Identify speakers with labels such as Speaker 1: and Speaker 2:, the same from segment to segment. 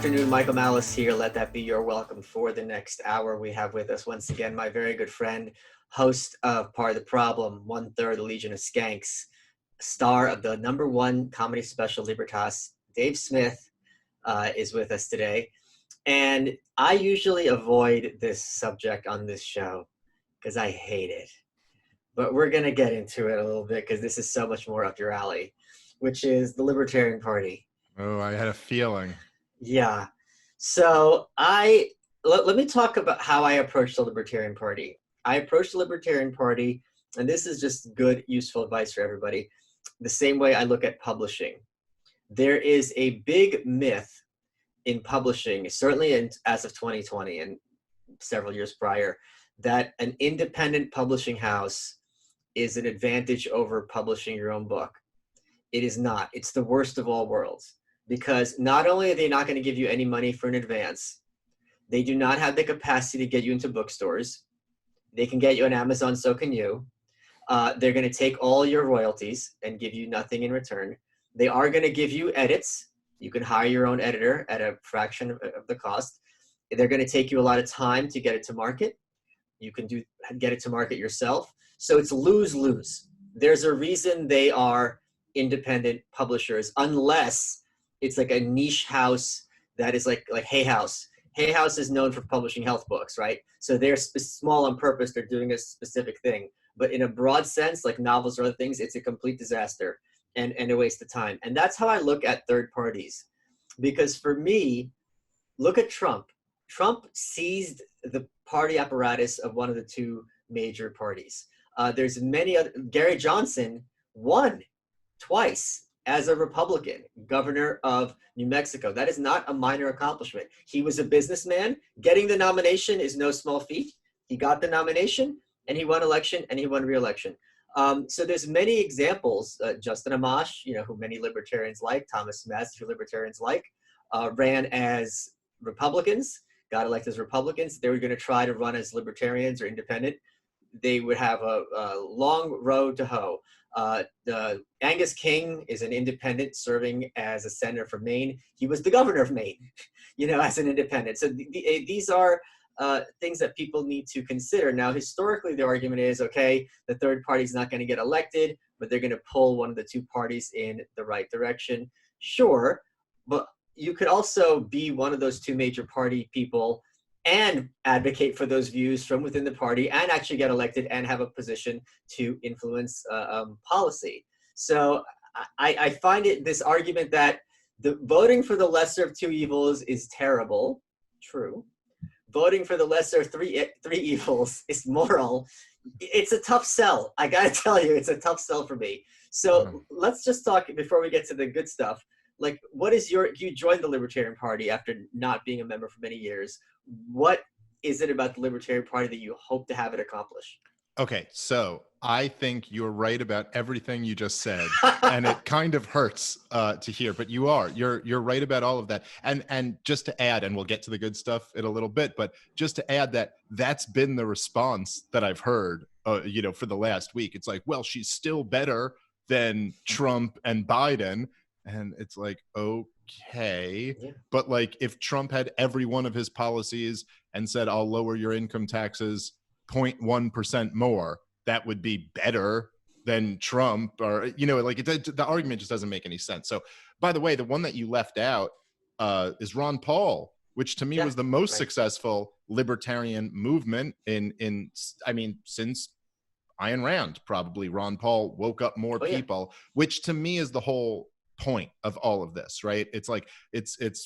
Speaker 1: afternoon, Michael Malice here. Let that be your welcome for the next hour. We have with us once again my very good friend, host of Part of the Problem, 1/3 of the Legion of Skanks, star of the #1 comedy special Libertas, Dave Smith, is with us today. And I usually avoid this subject on this show because I hate it. But we're going to get into it a little bit because this is so much more up your alley, which is the Libertarian Party.
Speaker 2: Oh, I had a feeling.
Speaker 1: Yeah. So let me talk about how I approach the Libertarian Party. I approach the Libertarian Party, and this is just good, useful advice for everybody, the same way I look at publishing. There is a big myth in publishing, certainly as of 2020 and several years prior, that an independent publishing house is an advantage over publishing your own book. It is not. It's the worst of all worlds. Because not only are they not going to give you any money for an advance, they do not have the capacity to get you into bookstores. They can get you on Amazon, so can you. They're going to take all your royalties and give you nothing in return. They are going to give you edits. You can hire your own editor at a fraction of the cost. They're going to take you a lot of time to get it to market. You can get it to market yourself. So it's lose-lose. There's a reason they are independent publishers, unless it's like a niche house that is like Hay House. Hay House is known for publishing health books, right? So they're small on purpose. They're doing a specific thing. But in a broad sense, like novels or other things, it's a complete disaster and a waste of time. And that's how I look at third parties. Because for me, look at Trump. Trump seized the party apparatus of one of the two major parties. There's many other. Gary Johnson won twice as a Republican, governor of New Mexico. That is not a minor accomplishment. He was a businessman. Getting the nomination is no small feat. He got the nomination, and he won election, and he won re-election. So there's many examples. Justin Amash, who many libertarians like, Thomas Mess, who libertarians like, ran as Republicans, got elected as Republicans. They were going to try to run as libertarians or independent. They would have a long road to hoe. Angus King is an independent serving as a senator from Maine. He was the governor of Maine, as an independent. So these are things that people need to consider. Now, historically, the argument is, okay, the third party is not going to get elected, but they're going to pull one of the two parties in the right direction. Sure, but you could also be one of those two major party people and advocate for those views from within the party and actually get elected and have a position to influence policy. So I find this argument that the voting for the lesser of two evils is terrible. True. Voting for the lesser of three evils is moral. It's a tough sell. I got to tell you, it's a tough sell for me. So let's just talk before we get to the good stuff. Like, you joined the Libertarian Party after not being a member for many years. What is it about the Libertarian Party that you hope to have it accomplish?
Speaker 2: Okay, so I think you're right about everything you just said, and it kind of hurts to hear, but you're right about all of that. And just to add, and we'll get to the good stuff in a little bit, but just to add that's been the response that I've heard, for the last week. It's like, well, she's still better than Trump and Biden. And it's like, okay, yeah. But like if Trump had every one of his policies and said, I'll lower your income taxes 0.1% more, that would be better than Trump, or, the argument just doesn't make any sense. So, by the way, the one that you left out is Ron Paul, which to me was the most successful libertarian movement since Ayn Rand, probably. Ron Paul woke up more people, which to me is the whole point of all of this, right? It's like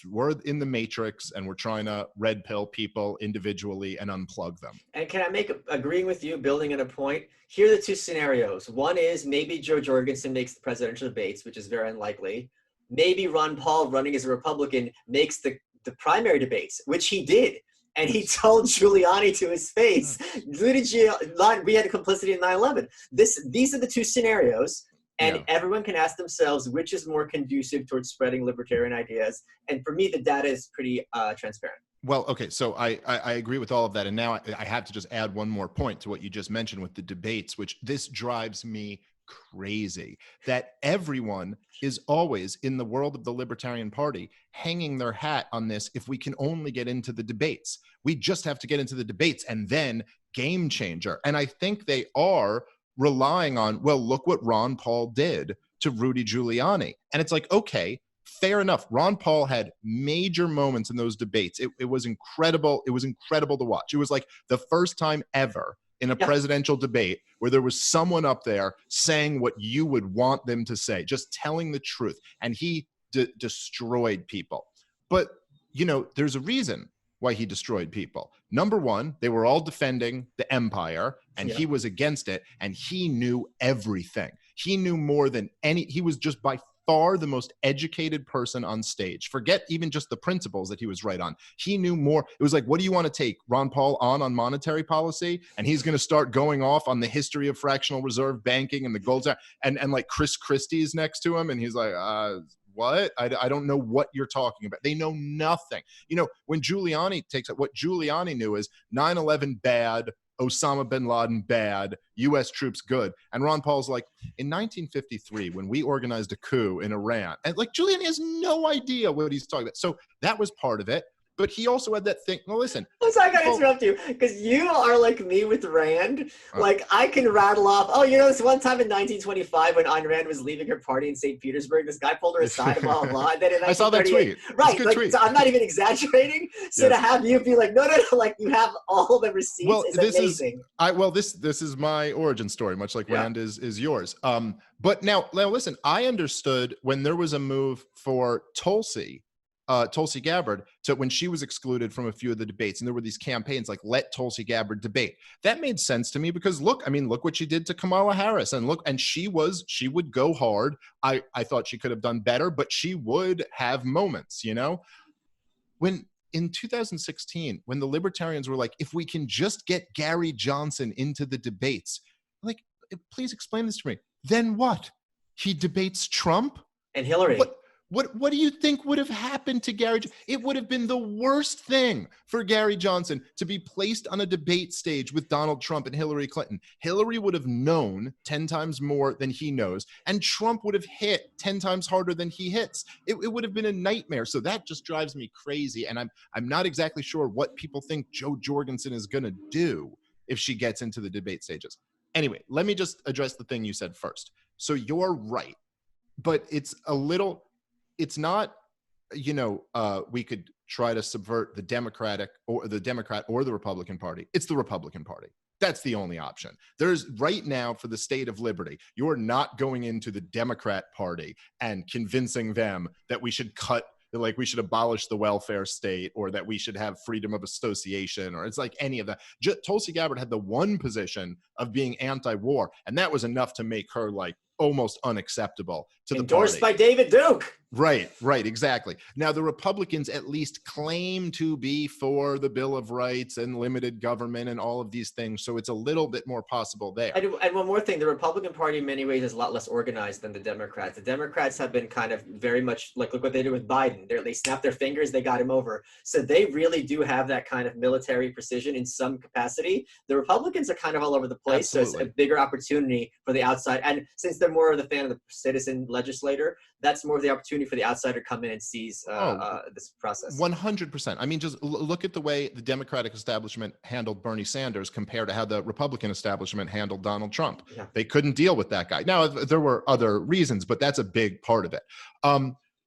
Speaker 2: we're in the matrix and we're trying to red pill people individually and unplug them.
Speaker 1: And can I agreeing with you, building on a point? Here are the two scenarios. One is maybe Joe Jorgensen makes the presidential debates, which is very unlikely. Maybe Ron Paul, running as a Republican, makes the primary debates, which he did. And he told Giuliani to his face, we had a complicity in 9/11. These are the two scenarios. And everyone can ask themselves which is more conducive towards spreading libertarian ideas. And for me, the data is pretty transparent.
Speaker 2: Well, okay, so I agree with all of that. And now I have to just add one more point to what you just mentioned with the debates, which this drives me crazy that everyone is always in the world of the Libertarian Party hanging their hat on this. If we can only get into the debates, we just have to get into the debates and then game changer. And I think they are relying on, well, look what Ron Paul did to Rudy Giuliani. And it's like, okay, fair enough. Ron Paul had major moments in those debates. It was incredible. It was incredible to watch. It was like the first time ever in a presidential debate where there was someone up there saying what you would want them to say, just telling the truth. And he destroyed people. But, you know, there's a reason why he destroyed people. Number one, they were all defending the empire and he was against it, and he knew everything. He knew more than he was just by far the most educated person on stage. Forget even just the principles that he was right on. He knew more. It was like, what do you want to take Ron Paul on monetary policy? And he's going to start going off on the history of fractional reserve banking and the gold standard, and like Chris Christie's next to him. And he's like, what? I don't know what you're talking about. They know nothing. You know, when Giuliani takes it, what Giuliani knew is 9/11 bad, Osama bin Laden bad, US troops good. And Ron Paul's like, in 1953, when we organized a coup in Iran, and like Giuliani has no idea what he's talking about. So that was part of it. But he also had that thing. Well, listen.
Speaker 1: I'm sorry, I gotta interrupt you, because you are like me with Rand. Like, I can rattle off, oh, you know, this one time in 1925 when Ayn Rand was leaving her party in St. Petersburg, this guy pulled her aside, blah, blah, blah. And then in
Speaker 2: I saw that tweet.
Speaker 1: Right, like, tweet. So I'm not even exaggerating. So to have you be like, no, like, you have all the receipts is amazing.
Speaker 2: This is my origin story, much like Rand is yours. But now listen, I understood when there was a move for Tulsi Gabbard, to when she was excluded from a few of the debates, and there were these campaigns like let Tulsi Gabbard debate. That made sense to me because look what she did to Kamala Harris, and she would go hard. I thought she could have done better, but she would have moments, you know. When in 2016, when the Libertarians were like, if we can just get Gary Johnson into the debates, like, please explain this to me. Then what? He debates Trump
Speaker 1: and Hillary.
Speaker 2: What do you think would have happened to Gary? It would have been the worst thing for Gary Johnson to be placed on a debate stage with Donald Trump and Hillary Clinton. Hillary would have known 10 times more than he knows, and Trump would have hit 10 times harder than he hits. It would have been a nightmare. So that just drives me crazy, and I'm not exactly sure what people think Joe Jorgensen is going to do if she gets into the debate stages. Anyway, let me just address the thing you said first. So you're right, but it's not, you know, we could try to subvert the Democrat or the Republican Party. It's the Republican Party. That's the only option. There's right now for the state of liberty, you're not going into the Democrat Party and convincing them that we should we should abolish the welfare state, or that we should have freedom of association, or it's like any of that. Tulsi Gabbard had the one position of being anti-war, and that was enough to make her like almost unacceptable to the party.
Speaker 1: Endorsed by David Duke.
Speaker 2: Right, exactly. Now, the Republicans at least claim to be for the Bill of Rights and limited government and all of these things, so it's a little bit more possible there.
Speaker 1: And one more thing, the Republican Party in many ways is a lot less organized than the Democrats. The Democrats have been kind of very much like, look what they did with Biden. They snapped their fingers, they got him over. So they really do have that kind of military precision in some capacity. The Republicans are kind of all over the place. Absolutely. So it's a bigger opportunity for the outside. And since they're more of the fan of the citizen legislator, that's more of the opportunity for the outsider to come in and seize this process.
Speaker 2: 100%. I mean, just look at the way the Democratic establishment handled Bernie Sanders compared to how the Republican establishment handled Donald Trump. Yeah. They couldn't deal with that guy. Now, there were other reasons, but that's a big part of it.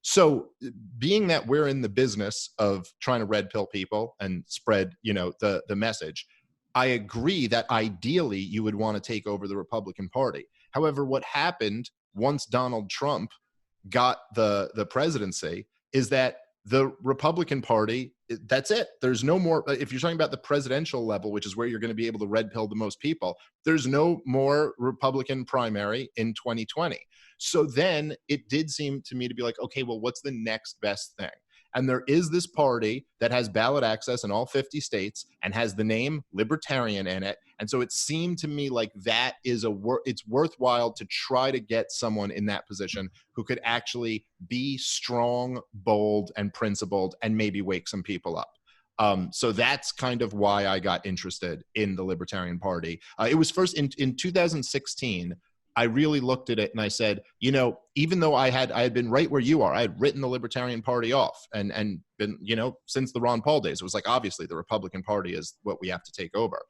Speaker 2: So being that we're in the business of trying to red pill people and spread, you know, the message, I agree that ideally you would want to take over the Republican Party. However, what happened once Donald Trump got the presidency is that the Republican Party, that's it. There's no more, if you're talking about the presidential level, which is where you're going to be able to red pill the most people, there's no more Republican primary in 2020. So then it did seem to me to be like, okay, well, what's the next best thing? And there is this party that has ballot access in all 50 states and has the name Libertarian in it. And so it seemed to me like that is it's worthwhile to try to get someone in that position who could actually be strong, bold, and principled and maybe wake some people up. So that's kind of why I got interested in the Libertarian Party. It was first in 2016 I really looked at it and I said, you know, even though I had been right where you are, I had written the Libertarian Party off and been, you know, since the Ron Paul days, it was like, obviously the Republican Party is what we have to take over.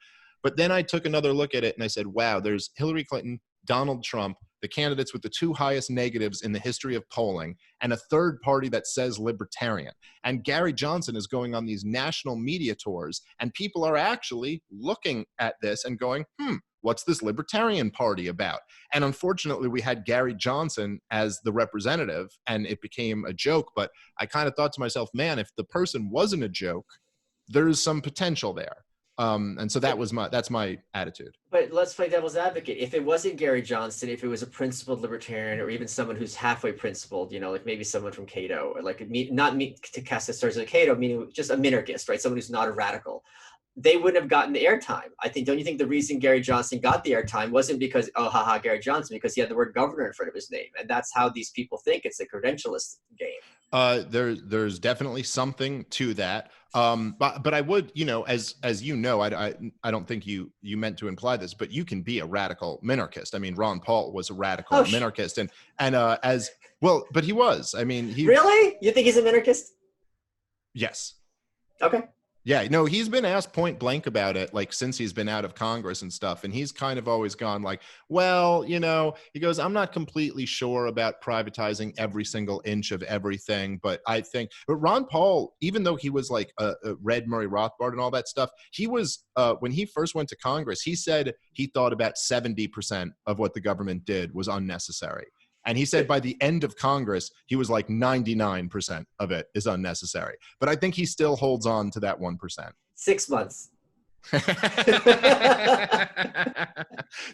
Speaker 2: But then I took another look at it and I said, wow, there's Hillary Clinton, Donald Trump, the candidates with the 2 highest negatives in the history of polling, and a third party that says libertarian. And Gary Johnson is going on these national media tours, and people are actually looking at this and going, what's this Libertarian Party about? And unfortunately, we had Gary Johnson as the representative, and it became a joke. But I kind of thought to myself, man, if the person wasn't a joke, there's some potential there. And so that's my attitude.
Speaker 1: But let's play devil's advocate. If it wasn't Gary Johnson, if it was a principled libertarian, or even someone who's halfway principled, you know, like maybe someone from Cato, or like not to cast aspersions on Cato, meaning just a minarchist, right? Someone who's not a radical, they wouldn't have gotten the airtime. I think. Don't you think the reason Gary Johnson got the airtime wasn't because, oh, haha, Gary Johnson, because he had the word governor in front of his name, and that's how these people think. It's a credentialist game.
Speaker 2: There's definitely something to that. But I would, you know, as you know, I don't think you meant to imply this, but you can be a radical minarchist. I mean, Ron Paul was a radical minarchist, and as well, but he was. I mean, he
Speaker 1: really. You think he's a minarchist?
Speaker 2: Yes.
Speaker 1: Okay.
Speaker 2: Yeah, no, he's been asked point blank about it, like since he's been out of Congress and stuff. And he's kind of always gone like, well, you know, he goes, I'm not completely sure about privatizing every single inch of everything. But I think, but Ron Paul, even though he was like a Red Murray Rothbard and all that stuff, he was, when he first went to Congress, he said he thought about 70% of what the government did was unnecessary. And he said by the end of Congress, he was like 99% of it is unnecessary. But I think he still holds on to that 1%.
Speaker 1: 6 months.
Speaker 2: It's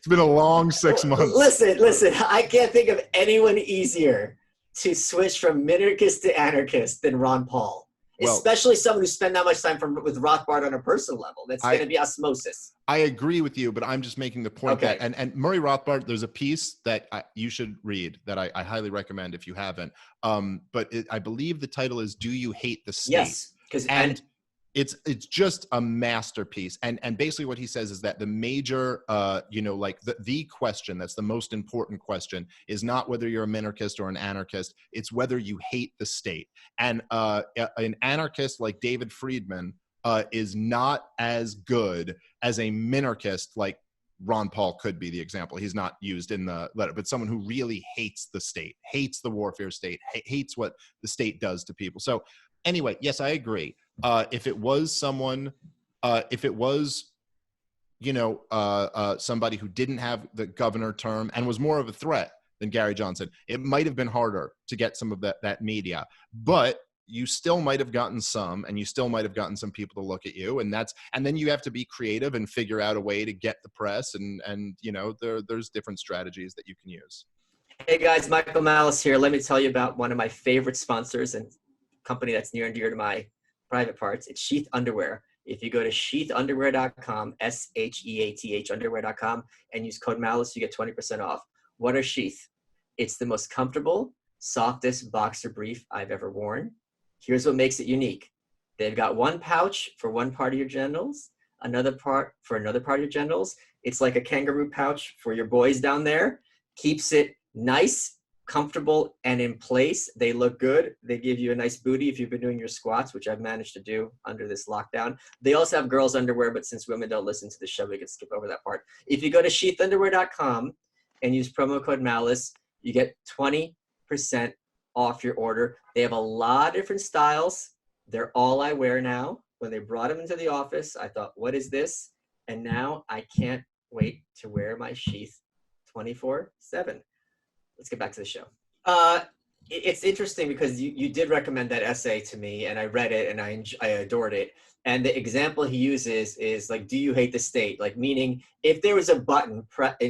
Speaker 2: been a long 6 months.
Speaker 1: Listen, I can't think of anyone easier to switch from minarchist to anarchist than Ron Paul. Well, especially someone who spent that much time with Rothbard on a personal level. That's going to be osmosis. I
Speaker 2: agree with you, but I'm just making the point that, and Murray Rothbard, there's a piece that you should read that I highly recommend if you haven't. But I believe the title is "Do You Hate the State?"
Speaker 1: Yes,
Speaker 2: and it's just a masterpiece. And basically what he says is that the major, you know, like the question that's the most important question is not whether you're a minarchist or an anarchist. It's whether you hate the state. And an anarchist like David Friedman is not as good as a minarchist like Ron Paul could be the example. He's not used in the letter, but someone who really hates the state, hates the warfare state, hates what the state does to people. So anyway, yes, I agree. If it was someone, you know, somebody who didn't have the governor term and was more of a threat than Gary Johnson, it might have been harder to get some of that media, but you still might have gotten some, and you still might have gotten some people to look at you, and then you have to be creative and figure out a way to get the press, and you know, there's different strategies that you can use.
Speaker 1: Hey guys, Michael Malice here. Let me tell you about one of my favorite sponsors and company that's near and dear to my private parts. It's Sheath Underwear. If you go to sheathunderwear.com, SHEATH underwear.com, and use code Malice, you get 20% off. What are Sheath? It's the most comfortable, softest boxer brief I've ever worn. Here's what makes it unique. They've got one pouch for one part of your genitals, another part for another part of your genitals. It's like a kangaroo pouch for your boys down there. Keeps it nice, comfortable, and in place. They look good. They give you a nice booty if you've been doing your squats, which I've managed to do under this lockdown. They also have girls' underwear, but since women don't listen to the show, we can skip over that part. If you go to sheathunderwear.com and use promo code Malice, you get 20% off your order. They have a lot of different styles. They're all I wear now. When they brought them into the office, I thought, what is this? And now I can't wait to wear my Sheath 24/7. Let's get back to the show. It's interesting because you did recommend that essay to me, and I read it and I adored it. And the example he uses is like, do you hate the state? Like, meaning if there was a button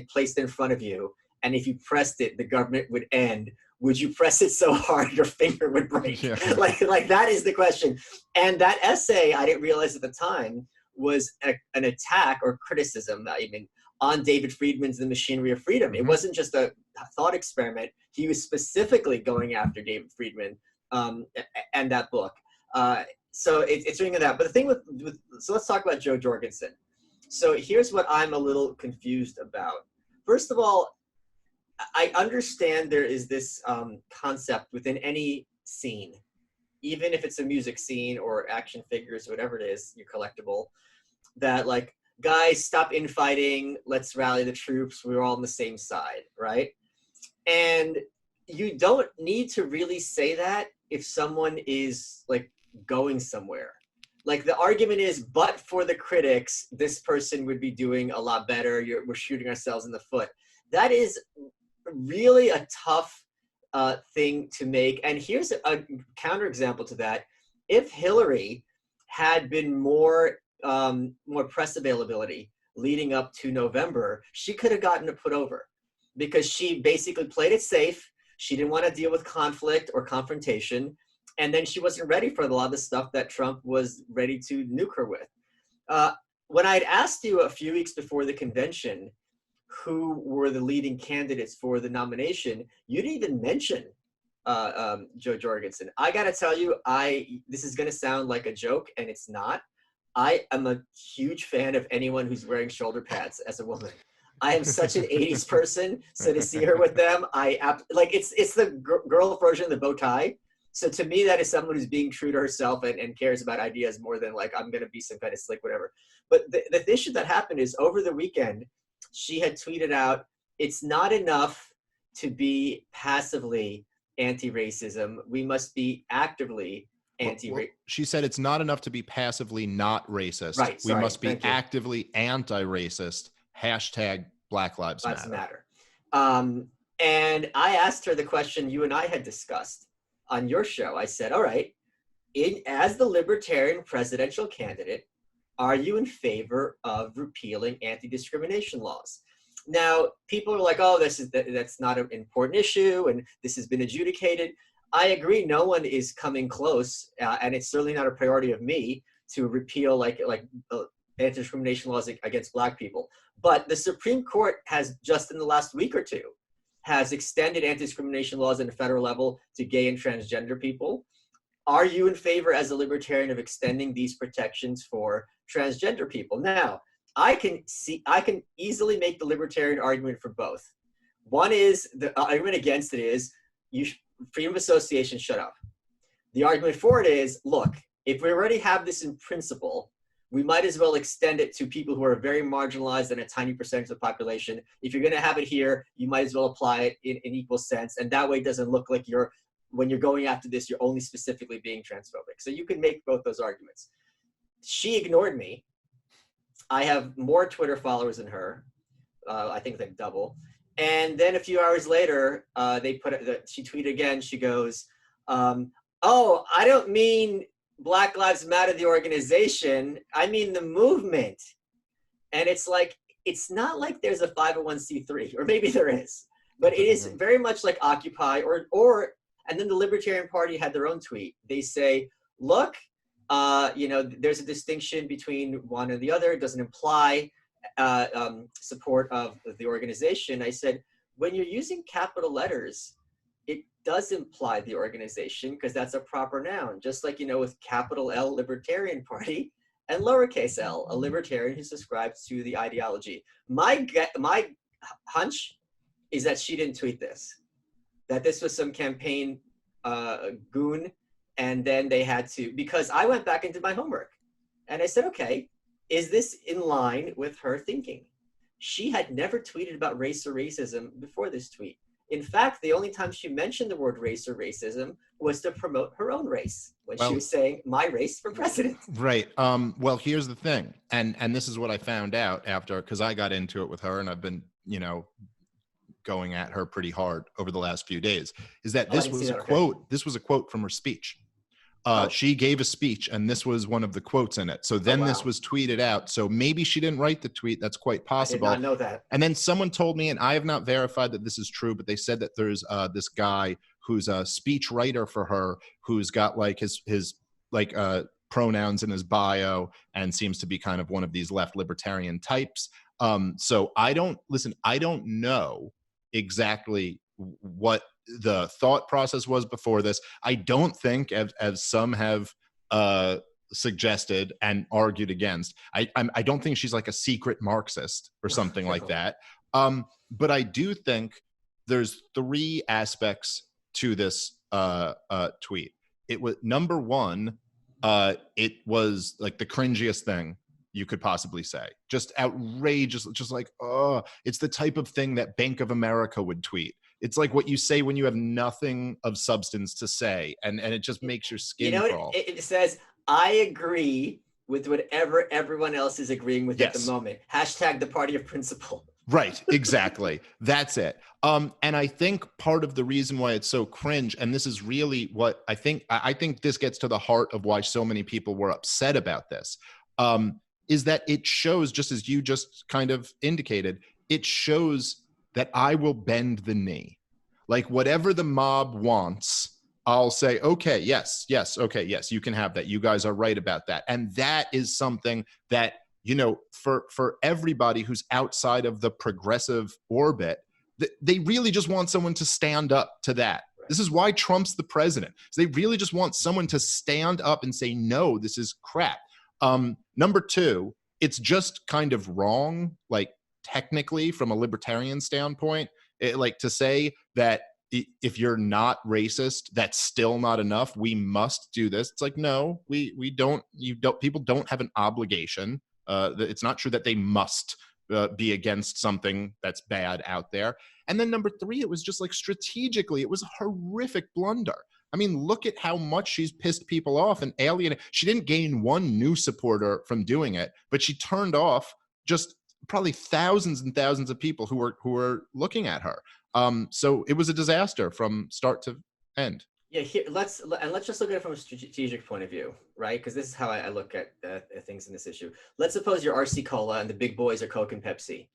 Speaker 1: placed in front of you, and if you pressed it, the government would end. Would you press it so hard your finger would break? Yeah. Like that is the question. And that essay, I didn't realize at the time, was an attack or criticism, I mean, on David Friedman's The Machinery of Freedom. It wasn't just a thought experiment. He was specifically going after David Friedman and that book. So it's doing that. But the thing so let's talk about Joe Jorgensen. So here's what I'm a little confused about. First of all, I understand there is this concept within any scene, even if it's a music scene or action figures, whatever it is, your collectible, that like, guys, stop infighting, let's rally the troops, we're all on the same side, right? And you don't need to really say that if someone is like going somewhere. Like the argument is, but for the critics, this person would be doing a lot better. We're shooting ourselves in the foot. That is really a tough thing to make. And here's a counterexample to that. If Hillary had been more press availability leading up to November, she could have gotten it put over, because she basically played it safe. She didn't want to deal with conflict or confrontation. And then she wasn't ready for a lot of the stuff that Trump was ready to nuke her with. When I'd asked you a few weeks before the convention who were the leading candidates for the nomination, you didn't even mention Joe Jorgensen. I got to tell you, this is going to sound like a joke, and it's not. I am a huge fan of anyone who's wearing shoulder pads as a woman. I am such an 80s person, so to see her with them, it's the girl version of the bow tie. So to me, that is someone who's being true to herself and cares about ideas more than like, I'm going to be some kind of slick, whatever. But the issue that happened is over the weekend, she had tweeted out, it's not enough to be passively anti-racism. We must be actively anti-racist.
Speaker 2: Well, she said it's not enough to be passively not racist.
Speaker 1: Right,
Speaker 2: we must be actively anti-racist. # Black Lives Matter.
Speaker 1: And I asked her the question you and I had discussed on your show. I said, all right, as the Libertarian presidential candidate, are you in favor of repealing anti-discrimination laws? Now, people are like, oh, that's not an important issue, and this has been adjudicated. I agree, no one is coming close, and it's certainly not a priority of me to repeal anti-discrimination laws against Black people. But the Supreme Court has, just in the last week or two, has extended anti-discrimination laws at a federal level to gay and transgender people. Are you in favor as a libertarian of extending these protections for transgender people? Now, I can easily make the libertarian argument for both. One is, the argument against it is, freedom of association, shut up. The argument for it is, look, if we already have this in principle, we might as well extend it to people who are very marginalized and a tiny percentage of the population. If you're going to have it here, you might as well apply it in equal sense. And that way it doesn't look like when you're going after this, you're only specifically being transphobic. So you can make both those arguments. She ignored me. I have more Twitter followers than her. I think like double. And then a few hours later, she tweeted again. She goes, oh, I don't mean Black Lives Matter, the organization, I mean the movement. And it's like, it's not like there's a 501c3, or maybe there is, but it is very much like Occupy and then the Libertarian Party had their own tweet. They say, look, there's a distinction between one and the other. It doesn't imply support of the organization. I said, when you're using capital letters, it does imply the organization, because that's a proper noun. Just like, with capital L, Libertarian Party, and lowercase l, a libertarian who subscribes to the ideology. My hunch is that she didn't tweet this, that this was some campaign goon, and then they had to, because I went back and did my homework. And I said, okay, is this in line with her thinking? She had never tweeted about race or racism before this tweet. In fact, the only time she mentioned the word race or racism was to promote her own race, when she was saying, my race for president.
Speaker 2: Right. Well, here's the thing. And this is what I found out after, because I got into it with her, and I've been, going at her pretty hard over the last few days, is that this was a quote. This was a quote from her speech. She gave a speech, and this was one of the quotes in it. So then this was tweeted out. So maybe she didn't write the tweet. That's quite possible.
Speaker 1: I did not know that.
Speaker 2: And then someone told me, and I have not verified that this is true, but they said that there's this guy who's a speech writer for her, who's got like his pronouns in his bio, and seems to be kind of one of these left libertarian types. So I don't know exactly what the thought process was before this. I don't think, as some have suggested and argued against, I don't think she's like a secret Marxist or something like that. But I do think there's three aspects to this tweet. It was, number one, it was like the cringiest thing you could possibly say. Just outrageous, just like, oh, it's the type of thing that Bank of America would tweet. It's like what you say when you have nothing of substance to say, and it just makes your skin crawl.
Speaker 1: It says, I agree with whatever everyone else is agreeing with at the moment. Hashtag the party of principle.
Speaker 2: Right, exactly. That's it. And I think part of the reason why it's so cringe, and this is really what I think this gets to the heart of why so many people were upset about this, is that it shows, just as you just kind of indicated, it shows that I will bend the knee. Like whatever the mob wants, I'll say, okay, yes, okay, yes, you can have that. You guys are right about that. And that is something that, you know, for everybody who's outside of the progressive orbit, they really just want someone to stand up to that. Right. This is why Trump's the president. So they really just want someone to stand up and say, no, this is crap. Number two, it's just kind of wrong, like technically from a libertarian standpoint, like to say that if you're not racist, that's still not enough. We must do this. It's like, no, we don't, people don't have an obligation. It's not true that they must be against something that's bad out there. And then number three, it was just like strategically, it was a horrific blunder. I mean, look at how much she's pissed people off and alienated. She didn't gain one new supporter from doing it, but she turned off just probably thousands and thousands of people who were looking at her. So it was a disaster from start to end.
Speaker 1: Yeah, let's just look at it from a strategic point of view, right? Because this is how I look at things in this issue. Let's suppose you're RC Cola and the big boys are Coke and Pepsi.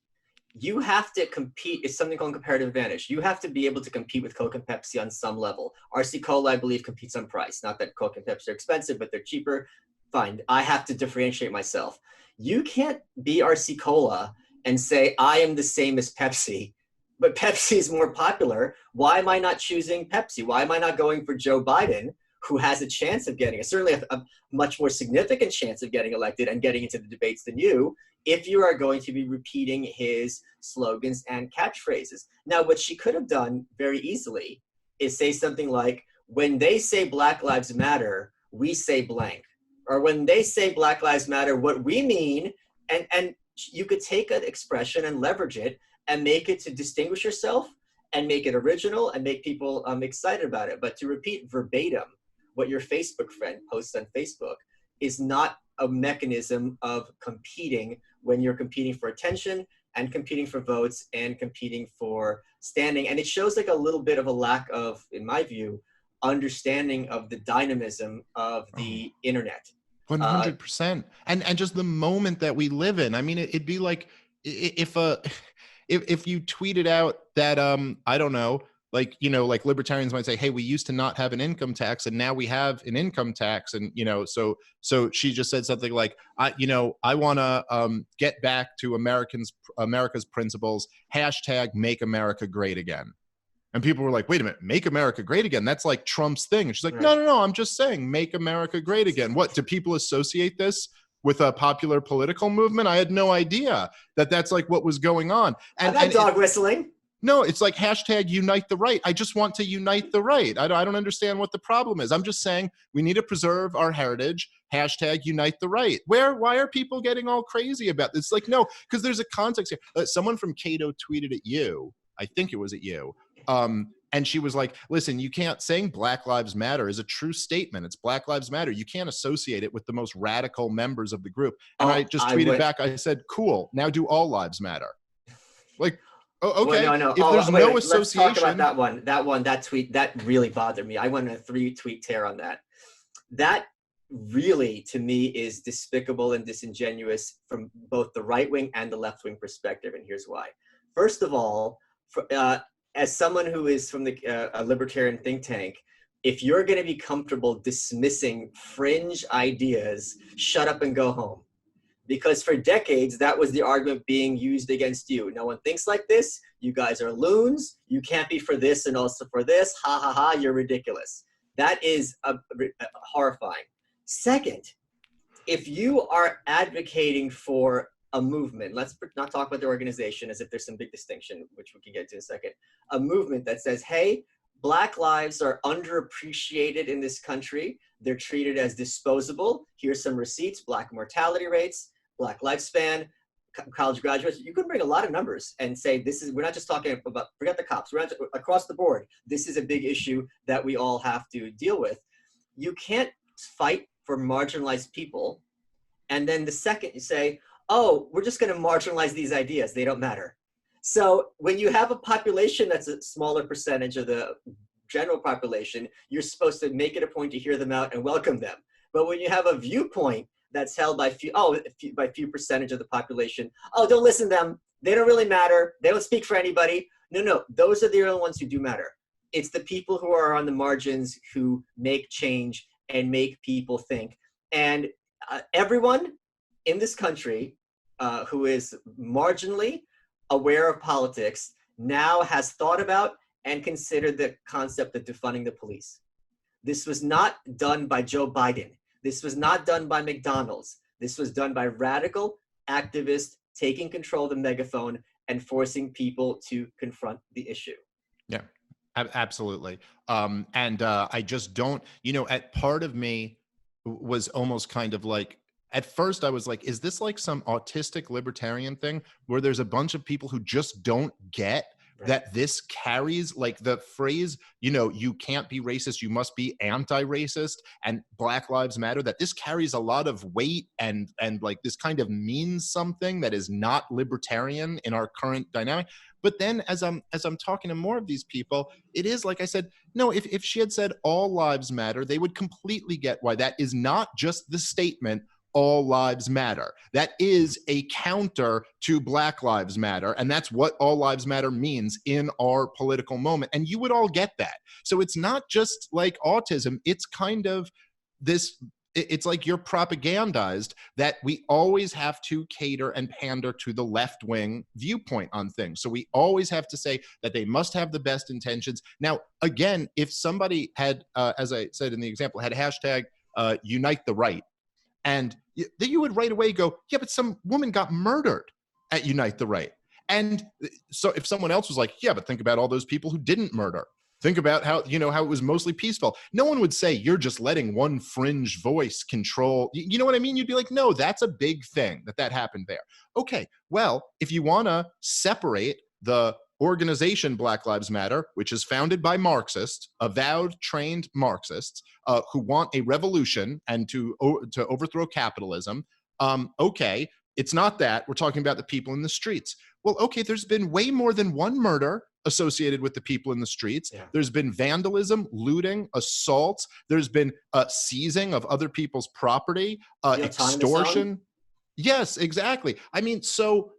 Speaker 1: You have to compete. It's something called comparative advantage. You have to be able to compete with Coke and Pepsi on some level. RC Cola, I believe, competes on price. Not that Coke and Pepsi are expensive, but they're cheaper. Fine. I have to differentiate myself. You can't be RC Cola and say, I am the same as Pepsi, but Pepsi is more popular. Why am I not choosing Pepsi? Why am I not going for Joe Biden, who has a chance of getting, certainly a much more significant chance of getting elected and getting into the debates than you, if you are going to be repeating his slogans and catchphrases? Now, what she could have done very easily is say something like, when they say Black Lives Matter, we say blank. Or when they say Black Lives Matter, what we mean, and you could take an expression and leverage it and make it to distinguish yourself and make it original and make people excited about it. But to repeat verbatim what your Facebook friend posts on Facebook is not a mechanism of competing when you're competing for attention and competing for votes and competing for standing. And it shows like a little bit of a lack of, in my view, understanding of the dynamism of the internet.
Speaker 2: 100%. And just the moment that we live in. I mean, it'd be like if you tweeted out that, I don't know, like, you know, like libertarians might say, hey, we used to not have an income tax and now we have an income tax. And, you know, so she just said something like, I want to get back to America's principles, hashtag make America great again. And people were like, wait a minute, make America great again. That's like Trump's thing. And she's like, right. No, I'm just saying make America great again. What, do people associate this with a popular political movement? I had no idea that that's like what was going on. And
Speaker 1: dog whistling.
Speaker 2: No, it's like hashtag unite the right. I just want to unite the right. I don't understand what the problem is. I'm just saying we need to preserve our heritage. Hashtag unite the right. Why are people getting all crazy about this? Like, no, because there's a context here. Someone from Cato tweeted at you. I think it was at you. And she was like, listen, you can't, saying Black Lives Matter is a true statement. It's Black Lives Matter. You can't associate it with the most radical members of the group. And I just tweeted back, I said, cool, now do all lives matter? Like, oh, okay.
Speaker 1: Well, no.
Speaker 2: If there's no association.
Speaker 1: Let's talk about that tweet, that really bothered me. I went on a 3-tweet tear on that. That really, to me, is despicable and disingenuous from both the right wing and the left wing perspective. And here's why. First of all, as someone who is from a libertarian think tank, if you're going to be comfortable dismissing fringe ideas, shut up and go home. Because for decades, that was the argument being used against you. No one thinks like this. You guys are loons. You can't be for this and also for this. Ha, ha, ha, you're ridiculous. That is horrifying. Second, if you are advocating for a movement, let's not talk about the organization as if there's some big distinction, which we can get to in a second, a movement that says, hey, Black lives are underappreciated in this country. They're treated as disposable. Here's some receipts, Black mortality rates, Black lifespan, college graduates. You can bring a lot of numbers and say, we're not just talking about, forget the cops, we're not across the board. This is a big issue that we all have to deal with. You can't fight for marginalized people. And then the second you say, oh, we're just going to marginalize these ideas, they don't matter. So when you have a population that's a smaller percentage of the general population, you're supposed to make it a point to hear them out and welcome them. But when you have a viewpoint that's held by few percentage of the population, oh, don't listen to them, they don't really matter, they don't speak for anybody. No, those are the only ones who do matter. It's the people who are on the margins who make change and make people think. And everyone in this country who is marginally aware of politics now has thought about and considered the concept of defunding the police. This was not done by Joe Biden. This was not done by McDonald's. This was done by radical activists taking control of the megaphone and forcing people to confront the issue.
Speaker 2: Yeah, absolutely. I just don't, at part of me was almost kind of like, at first I was like, is this like some autistic libertarian thing where there's a bunch of people who just don't get that this carries, like the phrase, you can't be racist, you must be anti-racist, and Black Lives Matter, that this carries a lot of weight and like this kind of means something that is not libertarian in our current dynamic. But then as I'm talking to more of these people, it is like I said, no, if she had said all lives matter, they would completely get why that is not just the statement, all lives matter. That is a counter to Black Lives Matter. And that's what all lives matter means in our political moment. And you would all get that. So it's not just like autism. It's kind of this, it's like you're propagandized that we always have to cater and pander to the left-wing viewpoint on things. So we always have to say that they must have the best intentions. Now, again, if somebody had, as I said in the example, had a hashtag unite the right, and then you would right away go, yeah, but some woman got murdered at Unite the Right. And so if someone else was like, yeah, but think about all those people who didn't murder. Think about how, how it was mostly peaceful. No one would say you're just letting one fringe voice control. You know what I mean? You'd be like, no, that's a big thing that happened there. Okay, well, if you want to separate the organization Black Lives Matter, which is founded by Marxists, avowed trained Marxists, who want a revolution and to overthrow capitalism. Okay, it's not that. We're talking about the people in the streets. Well, okay, there's been way more than one murder associated with the people in the streets. Yeah. There's been vandalism, looting, assaults. There's been seizing of other people's property, extortion. Yes, exactly. I mean, so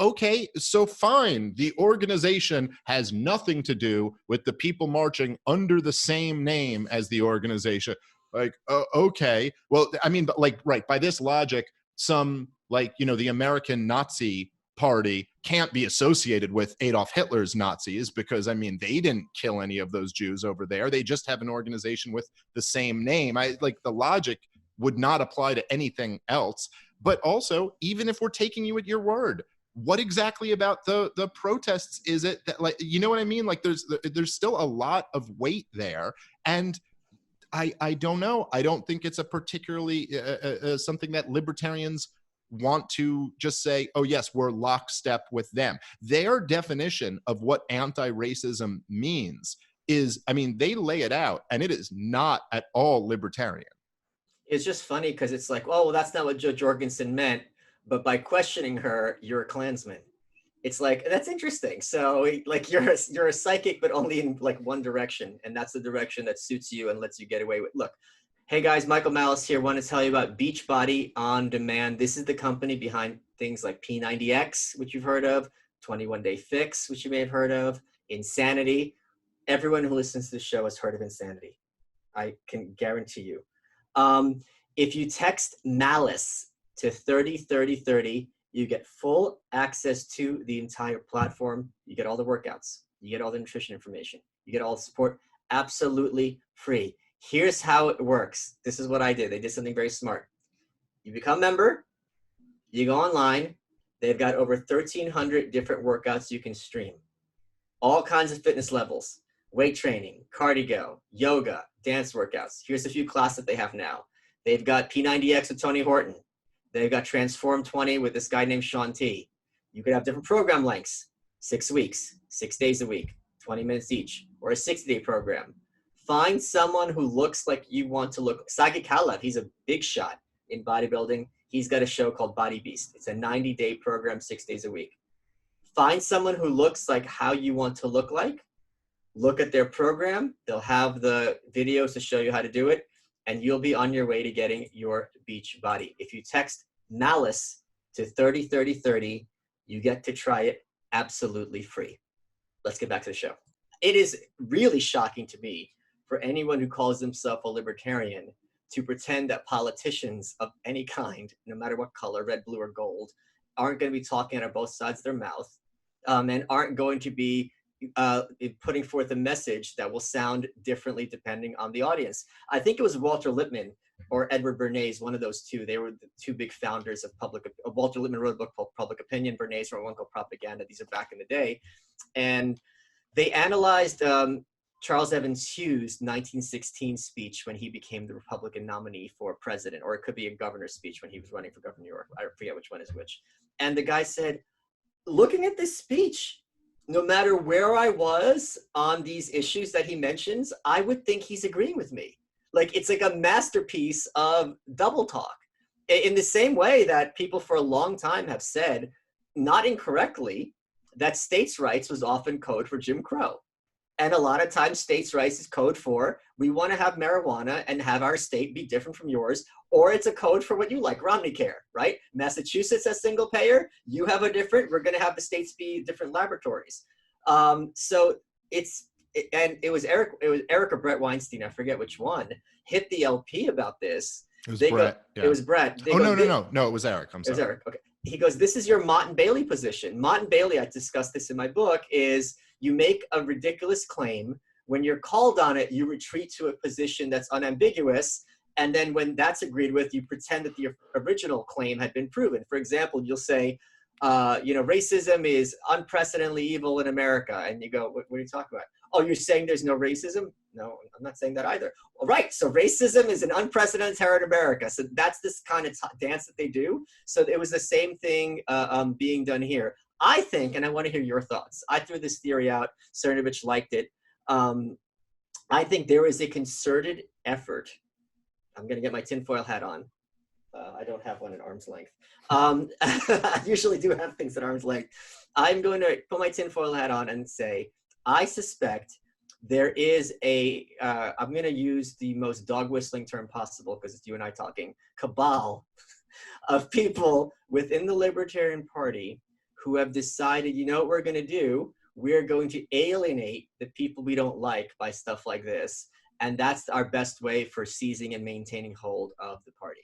Speaker 2: okay, so fine. The organization has nothing to do with the people marching under the same name as the organization. Like, okay, well, I mean, but like, right, by this logic, some like, the American Nazi Party can't be associated with Adolf Hitler's Nazis because, I mean, they didn't kill any of those Jews over there. They just have an organization with the same name. The logic would not apply to anything else. But also, even if we're taking you at your word, what exactly about the protests is it that, like, you know what I mean? Like there's still a lot of weight there. And I don't know. I don't think it's a particularly something that libertarians want to just say, oh yes, we're lockstep with them. Their definition of what anti-racism means is, I mean, they lay it out and it is not at all libertarian.
Speaker 1: It's just funny because it's like, oh, well, that's not what Joe Jorgensen meant. But by questioning her, you're a Klansman. It's like, that's interesting. So like you're a psychic, but only in like one direction. And that's the direction that suits you and lets you get away with. Look, hey guys, Michael Malice here. Want to tell you about Beachbody On Demand. This is the company behind things like P90X, which you've heard of, 21 Day Fix, which you may have heard of, Insanity. Everyone who listens to the show has heard of Insanity. I can guarantee you. If you text Malice to 303030, you get full access to the entire platform. You get all the workouts. You get all the nutrition information. You get all the support absolutely free. Here's how it works. This is what I did. They did something very smart. You become a member. You go online, they've got over 1,300 different workouts you can stream. All kinds of fitness levels, weight training, cardio, yoga, dance workouts. Here's a few classes that they have now. They've got P90X with Tony Horton. They've got Transform 20 with this guy named Sean T. You could have different program lengths, 6 weeks, 6 days a week, 20 minutes each, or a 60-day program. Find someone who looks like you want to look. Sagi Kalev, he's a big shot in bodybuilding. He's got a show called Body Beast. It's a 90-day program, 6 days a week. Find someone who looks like how you want to look like. Look at their program. They'll have the videos to show you how to do it, and you'll be on your way to getting your beach body. If you text Malice to 303030, you get to try it absolutely free. Let's get back to the show. It is really shocking to me for anyone who calls themselves a libertarian to pretend that politicians of any kind, no matter what color, red, blue, or gold, aren't going to be talking out of both sides of their mouth, and aren't going to be putting forth a message that will sound differently depending on the audience. I think it was Walter Lippmann or Edward Bernays, one of those two. They were the two big founders of Walter Lippmann wrote a book called Public Opinion. Bernays wrote one called Propaganda. These are back in the day. And they analyzed Charles Evans Hughes' 1916 speech when he became the Republican nominee for president, or it could be a governor's speech when he was running for governor of New York. I forget which one is which. And the guy said, looking at this speech, no matter where I was on these issues that he mentions, I would think he's agreeing with me. Like, it's like a masterpiece of double talk. In the same way that people for a long time have said, not incorrectly, that states' rights was often code for Jim Crow. And a lot of times states' rights is code for, we want to have marijuana and have our state be different from yours, or it's a code for what you like, Romney Care, right? Massachusetts has single payer, you have a different, we're going to have the states be different laboratories. So it was Eric or Brett Weinstein, I forget which one, hit the LP about this.
Speaker 2: It was Brett.
Speaker 1: It was Brett.
Speaker 2: No, it was Eric. I'm sorry.
Speaker 1: It was Eric, okay. He goes, this is your Mott and Bailey position. Mott and Bailey, I discussed this in my book, is you make a ridiculous claim. When you're called on it, you retreat to a position that's unambiguous. And then when that's agreed with, you pretend that the original claim had been proven. For example, you'll say, racism is unprecedentedly evil in America. And you go, what are you talking about? Oh, you're saying there's no racism? No, I'm not saying that either. All right, so racism is an unprecedented terror in America. So that's this kind of dance that they do. So it was the same thing being done here. I think, and I want to hear your thoughts. I threw this theory out. Cernovich liked it. I think there is a concerted effort. I'm going to get my tinfoil hat on. I don't have one at arm's length. I usually do have things at arm's length. I'm going to put my tinfoil hat on and say, I suspect there is I'm going to use the most dog whistling term possible because it's you and I talking, cabal of people within the Libertarian Party who have decided, you know what we're going to do? We're going to alienate the people we don't like by stuff like this. And that's our best way for seizing and maintaining hold of the party.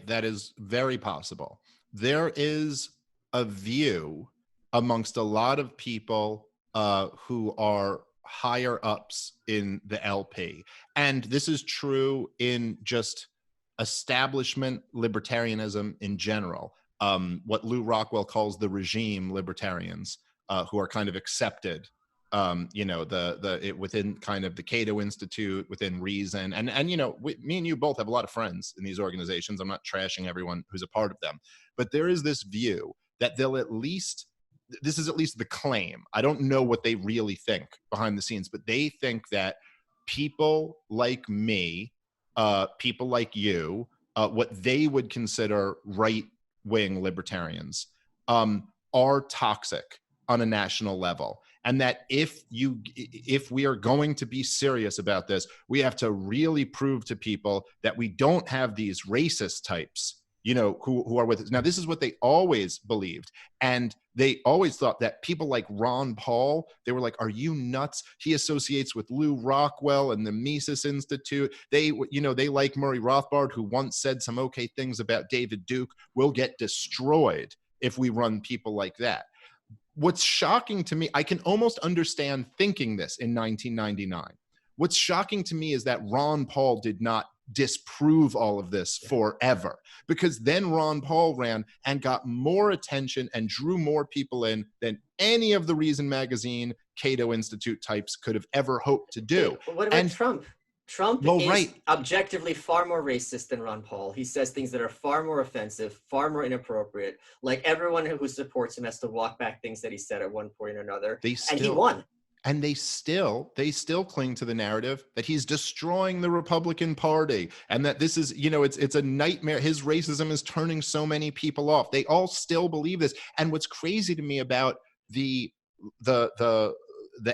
Speaker 2: That is very possible. There is a view amongst a lot of people who are higher ups in the LP. And this is true in just establishment libertarianism in general. What Lou Rockwell calls the regime libertarians, who are kind of accepted, within kind of the Cato Institute, within Reason. And me and you both have a lot of friends in these organizations. I'm not trashing everyone who's a part of them, but there is this view that this is at least the claim. I don't know what they really think behind the scenes, but they think that people like me, people like you, what they would consider right-wing libertarians, are toxic on a national level. And that if we are going to be serious about this, we have to really prove to people that we don't have these racist types, who are with us. Now, this is what they always believed. And they always thought that people like Ron Paul, they were like, are you nuts? He associates with Lou Rockwell and the Mises Institute. They like Murray Rothbard, who once said some okay things about David Duke. We'll get destroyed if we run people like that. What's shocking to me, I can almost understand thinking this in 1999. What's shocking to me is that Ron Paul did not disprove all of this forever, because then Ron Paul ran and got more attention and drew more people in than any of the Reason Magazine, Cato Institute types could have ever hoped to do.
Speaker 1: What about Trump? Trump is objectively far more racist than Ron Paul. He says things that are far more offensive, far more inappropriate. Like, everyone who supports him has to walk back things that he said at one point or another. And he won.
Speaker 2: And they still cling to the narrative that he's destroying the Republican Party, and that this is, it's a nightmare. His racism is turning so many people off. They all still believe this. And what's crazy to me about the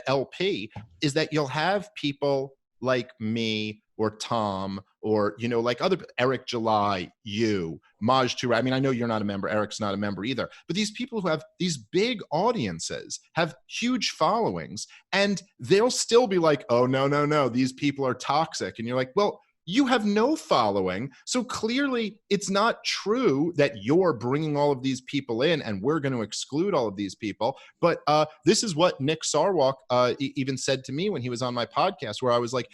Speaker 2: LP is that you'll have people like me or Tom or, like other Eric July, Maj Toure. I mean, I know you're not a member. Eric's not a member either. But these people who have these big audiences, have huge followings, and they'll still be like, oh, no, these people are toxic. And you're like, well, you have no following. So clearly it's not true that you're bringing all of these people in and we're going to exclude all of these people. But this is what Nick Sarwark even said to me when he was on my podcast, where I was like,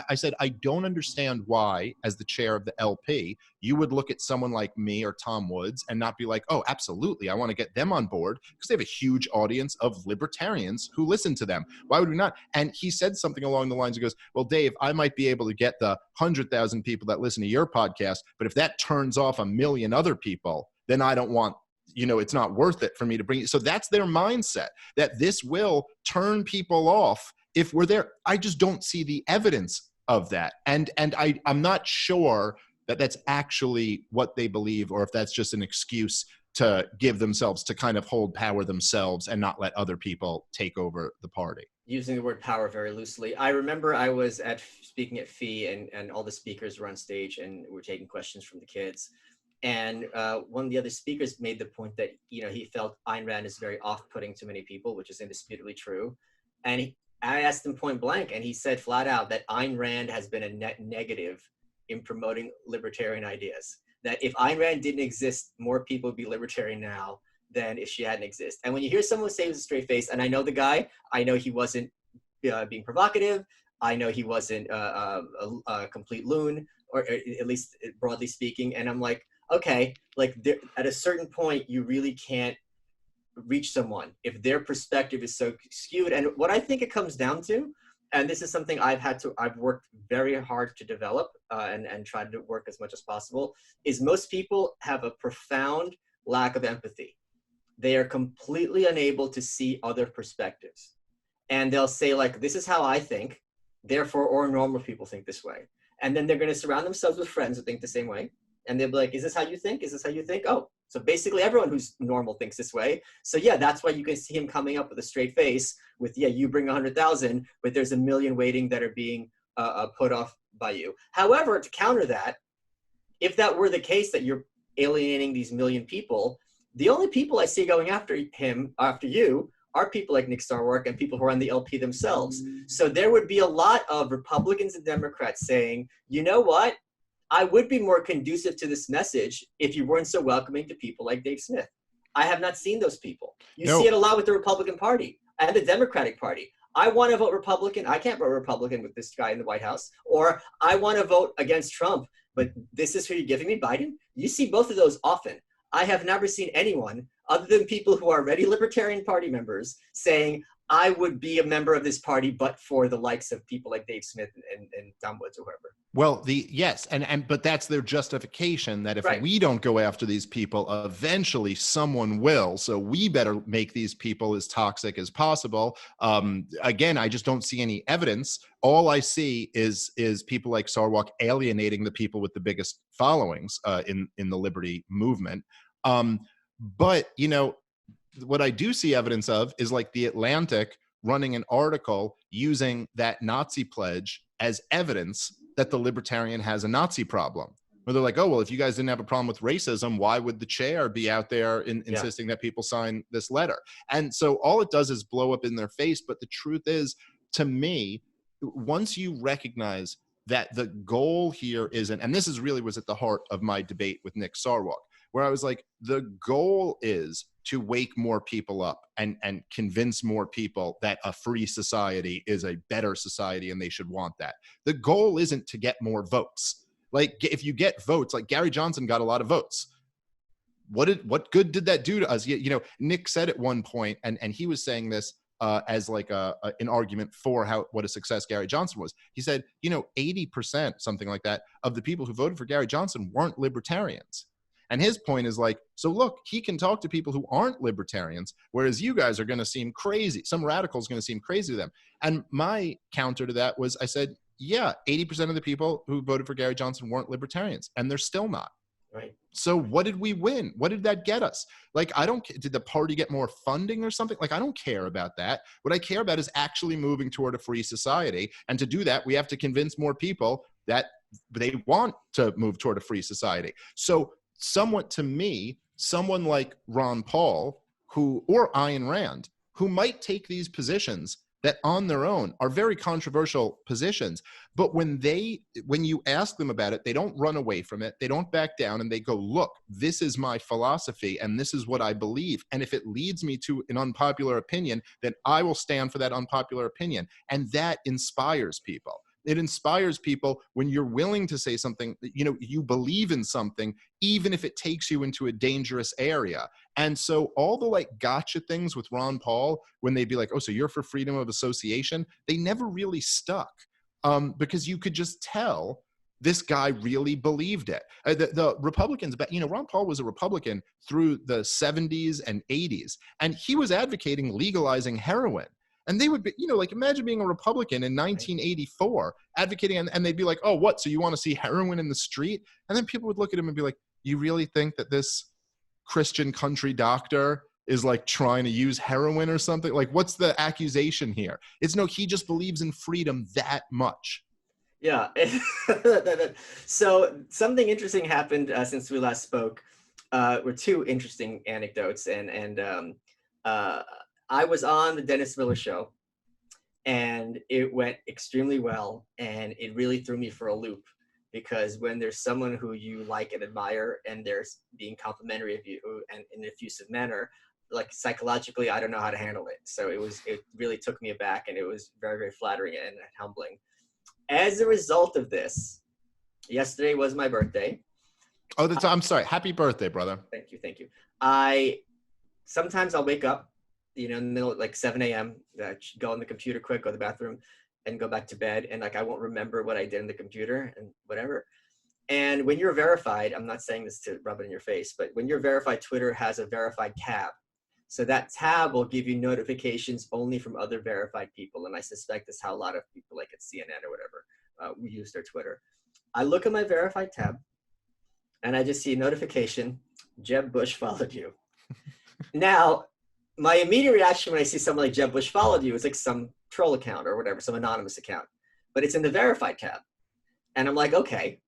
Speaker 2: I said, I don't understand why, as the chair of the LP, you would look at someone like me or Tom Woods and not be like, oh, absolutely, I want to get them on board, because they have a huge audience of libertarians who listen to them. Why would we not? And he said something along the lines, he goes, well, Dave, I might be able to get the 100,000 people that listen to your podcast, but if that turns off a million other people, then I don't want, it's not worth it for me to bring it. So that's their mindset, that this will turn people off if we're there. I just don't see the evidence of that. And I'm not sure that that's actually what they believe, or if that's just an excuse to give themselves, to kind of hold power themselves and not let other people take over the party.
Speaker 1: Using the word power very loosely. I remember I was speaking at FEE, and all the speakers were on stage and were taking questions from the kids. And one of the other speakers made the point that, he felt Ayn Rand is very off-putting to many people, which is indisputably true. And I asked him point blank, and he said flat out that Ayn Rand has been a net negative in promoting libertarian ideas. That if Ayn Rand didn't exist, more people would be libertarian now than if she hadn't existed. And when you hear someone say with a straight face, and I know the guy, I know he wasn't being provocative, I know he wasn't a complete loon, or at least broadly speaking, and I'm like, okay, like at a certain point, you really can't reach someone if their perspective is so skewed. And what I think it comes down to, and this is something I've worked very hard to develop and tried to work as much as possible, is most people have a profound lack of empathy. They are completely unable to see other perspectives. And they'll say, like, this is how I think, therefore, or normal people think this way. And then they're going to surround themselves with friends who think the same way. And they'll be like, is this how you think? Is this how you think? Oh, so basically everyone who's normal thinks this way. So yeah, that's why you can see him coming up with a straight face with, yeah, you bring 100,000, but there's a million waiting that are being put off by you. However, to counter that, if that were the case, that you're alienating these million people, the only people I see going after him, after you, are people like Nick Sarwark and people who are on the LP themselves. So there would be a lot of Republicans and Democrats saying, you know what? I would be more conducive to this message if you weren't so welcoming to people like Dave Smith. I have not seen those people. You see it a lot with the Republican Party and the Democratic Party. I want to vote Republican. I can't vote Republican with this guy in the White House. Or I want to vote against Trump, but this is who you're giving me, Biden. You see both of those often. I have never seen anyone other than people who are already Libertarian Party members saying, I would be a member of this party, but for the likes of people like Dave Smith and Tom Woods or whoever.
Speaker 2: Well, but that's their justification, that if we don't go after these people, eventually someone will. So we better make these people as toxic as possible. Again, I just don't see any evidence. All I see is people like Sarwark alienating the people with the biggest followings in the liberty movement. But what I do see evidence of is like The Atlantic running an article using that Nazi pledge as evidence that the libertarian has a Nazi problem. Where they're like, oh, well, if you guys didn't have a problem with racism, why would the chair be out there insisting that people sign this letter? And so all it does is blow up in their face. But the truth is, to me, once you recognize that the goal here isn't, and this is really was at the heart of my debate with Nick Sarwark, where I was like, the goal is to wake more people up and convince more people that a free society is a better society and they should want that. The goal isn't to get more votes. Like, if you get votes, like Gary Johnson got a lot of votes. What good did that do to us? You know, Nick said at one point, and he was saying this as like an argument for what a success Gary Johnson was. He said, you know, 80%, something like that, of the people who voted for Gary Johnson weren't libertarians. And his point is like, so look, he can talk to people who aren't libertarians, whereas you guys are going to seem crazy. Some radicals going to seem crazy to them. And my counter to that was, I said, yeah, 80% of the people who voted for Gary Johnson weren't libertarians, and they're still not.
Speaker 1: Right.
Speaker 2: So what did we win? What did that get us? Like, did the party get more funding or something? Like, I don't care about that. What I care about is actually moving toward a free society. And to do that, we have to convince more people that they want to move toward a free society. So somewhat to me, someone like Ron Paul, or Ayn Rand, who might take these positions that on their own are very controversial positions, but when you ask them about it, they don't run away from it, they don't back down, and they go, look, this is my philosophy and this is what I believe, and if it leads me to an unpopular opinion, then I will stand for that unpopular opinion. And that inspires people. It inspires people when you're willing to say something, you know, you believe in something, even if it takes you into a dangerous area. And so all the like gotcha things with Ron Paul, when they'd be like, oh, so you're for freedom of association, they never really stuck, because you could just tell this guy really believed it. The Republicans, you know, Ron Paul was a Republican through the 70s and 80s, and he was advocating legalizing heroin. And they would be, you know, like, imagine being a Republican in 1984 advocating, and they'd be like, oh, what? So you want to see heroin in the street? And then people would look at him and be like, you really think that this Christian country doctor is like trying to use heroin or something? Like, what's the accusation here? It's no, he just believes in freedom that much.
Speaker 1: Yeah. So something interesting happened since we last spoke. Were two interesting anecdotes, and I was on the Dennis Miller show, and it went extremely well, and it really threw me for a loop, because when there's someone who you like and admire, and they're being complimentary of you and in an effusive manner, like, psychologically, I don't know how to handle it. So it really took me aback, and it was very, very flattering and humbling. As a result of this, yesterday was my birthday.
Speaker 2: Oh, I'm sorry. Happy birthday, brother.
Speaker 1: Thank you. Sometimes I'll wake up, you know, in the middle, like 7 a.m., go on the computer quick, go to the bathroom, and go back to bed. And like, I won't remember what I did in the computer and whatever. And when you're verified, I'm not saying this to rub it in your face, but when you're verified, Twitter has a verified tab. So that tab will give you notifications only from other verified people. And I suspect that's how a lot of people, like at CNN or whatever, we use their Twitter. I look at my verified tab, and I just see a notification, Jeb Bush followed you. Now, my immediate reaction when I see someone like Jeb Bush followed you is like some troll account or whatever, some anonymous account, but it's in the verified tab. And I'm like, okay,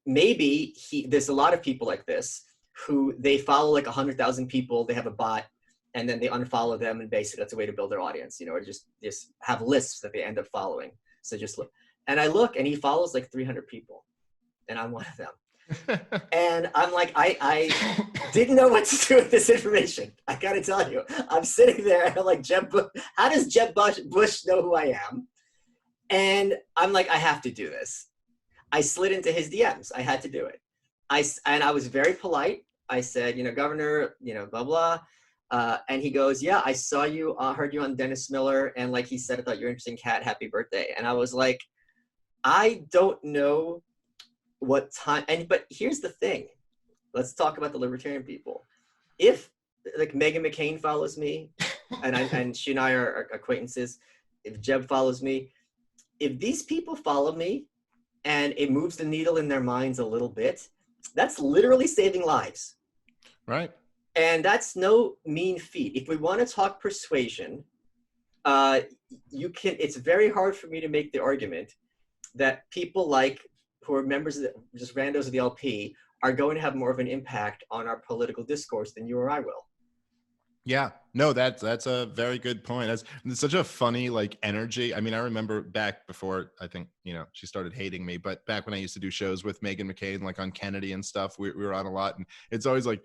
Speaker 1: maybe there's a lot of people like this who they follow like 100,000 people, they have a bot, and then they unfollow them, and basically that's a way to build their audience, you know, or just have lists that they end up following. So just look, and I look, and he follows like 300 people, and I'm one of them. And I'm like, I didn't know what to do with this information. I gotta tell you, I'm sitting there and I'm like, how does Jeb Bush know who I am? And I'm like, I have to do this. I slid into his DMs. I had to do it. And I was very polite. I said, you know, Governor, you know, blah, blah. And he goes, yeah, I saw you, heard you on Dennis Miller. And like he said, I thought you're an interesting cat. Happy birthday. And I was like, I don't know what time, but here's the thing. Let's talk about the libertarian people. If like Meghan McCain follows me, and she and I are acquaintances, if Jeb follows me, if these people follow me and it moves the needle in their minds a little bit, that's literally saving lives.
Speaker 2: Right.
Speaker 1: And that's no mean feat. If we want to talk persuasion, it's very hard for me to make the argument that people like who are members of just randos of the LP are going to have more of an impact on our political discourse than you or I will.
Speaker 2: Yeah. No, that's a very good point. It's such a funny like energy. I mean, I remember back before, I think, she started hating me, but back when I used to do shows with Meghan McCain, like on Kennedy and stuff, we were on a lot, and it's always like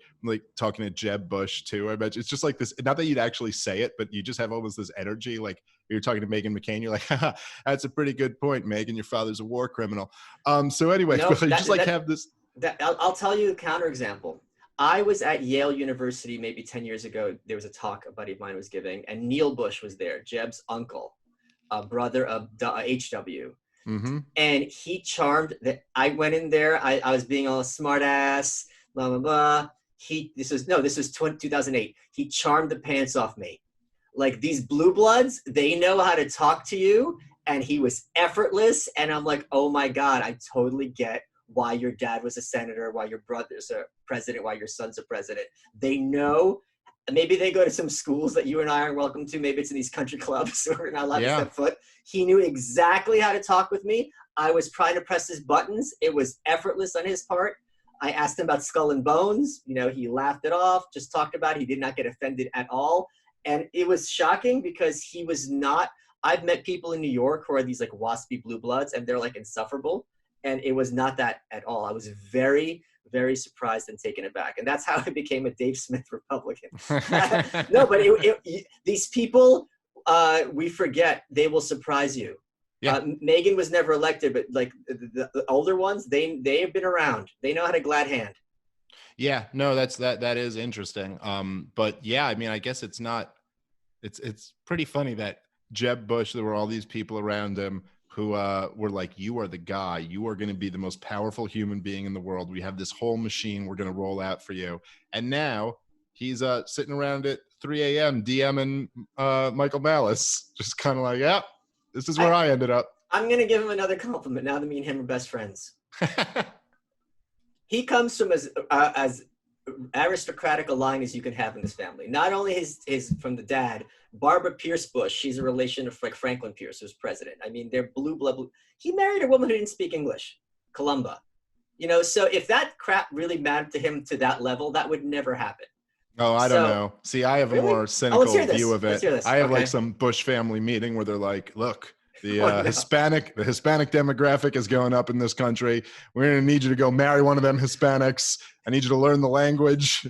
Speaker 2: talking to Jeb Bush too. I bet it's just like this. Not that you'd actually say it, but you just have almost this energy. Like you're talking to Meghan McCain, you're like, haha, that's a pretty good point, Meghan. Your father's a war criminal. So anyway,
Speaker 1: No,
Speaker 2: but you just have this.
Speaker 1: I'll tell you a counterexample. I was at Yale University maybe 10 years ago. There was a talk a buddy of mine was giving, and Neil Bush was there, Jeb's uncle, brother of HW.
Speaker 2: Mm-hmm.
Speaker 1: And he charmed that. I went in there. I was being all smart ass, blah, blah, blah. This was 2008. He charmed the pants off me. Like, these blue bloods, they know how to talk to you. And he was effortless. And I'm like, oh my God, I totally get why your dad was a senator, why your brother's a president, why your son's a president. They know. Maybe they go to some schools that you and I are welcome to. Maybe it's in these country clubs where we're not allowed to step foot. He knew exactly how to talk with me. I was trying to press his buttons. It was effortless on his part. I asked him about Skull and Bones. He laughed it off, just talked about it. He did not get offended at all. And it was shocking because he was not. I've met people in New York who are these like waspy blue bloods, and they're like insufferable. And it was not that at all. I was very, very surprised and taken aback. And that's how I became a Dave Smith Republican. No, but these people, we forget, they will surprise you. Yeah. Megan was never elected, but like the older ones, they have been around. They know how to glad hand.
Speaker 2: Yeah, no, that is interesting. But yeah, I mean, I guess it's pretty funny that Jeb Bush, there were all these people around him who were like, you are the guy. You are going to be the most powerful human being in the world. We have this whole machine we're going to roll out for you. And now he's sitting around at 3 a.m. DMing Michael Malice, just kind of like, yeah, this is where I ended up.
Speaker 1: I'm going to give him another compliment now that me and him are best friends. He comes from as aristocratic a line as you can have in this family. Not only his from the dad, Barbara Pierce Bush, she's a relation of like Franklin Pierce, who's president. I mean, they're blue blood. He married a woman who didn't speak English, Columba. So if that crap really mattered to him to that level, that would never happen.
Speaker 2: Oh, I don't know. See, I have a more cynical view of it. I have like some Bush family meeting where they're like, look, the Hispanic demographic is going up in this country. We're going to need you to go marry one of them Hispanics. I need you to learn the language.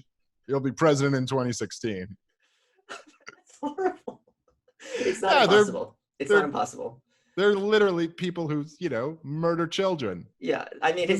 Speaker 2: You'll be president in 2016.
Speaker 1: It's horrible. It's not impossible. It's not impossible.
Speaker 2: They're literally people who, murder children.
Speaker 1: Yeah, I mean, his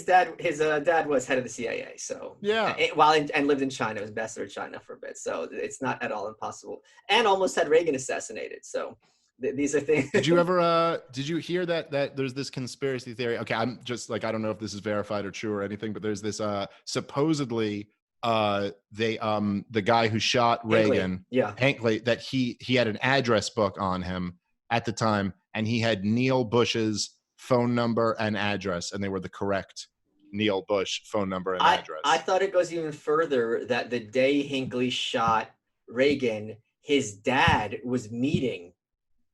Speaker 1: dad was head of the CIA. So
Speaker 2: yeah,
Speaker 1: and lived in China, was ambassador to China for a bit. So it's not at all impossible. And almost had Reagan assassinated. So these are things. Did you
Speaker 2: hear that there's this conspiracy theory? Okay, I'm just like, I don't know if this is verified or true or anything, but there's this supposedly the guy who shot Reagan, Hinckley, that he had an address book on him at the time, and he had Neil Bush's phone number and address, and they were the correct Neil Bush phone number and address.
Speaker 1: I thought it goes even further, that the day Hinckley shot Reagan, his dad was meeting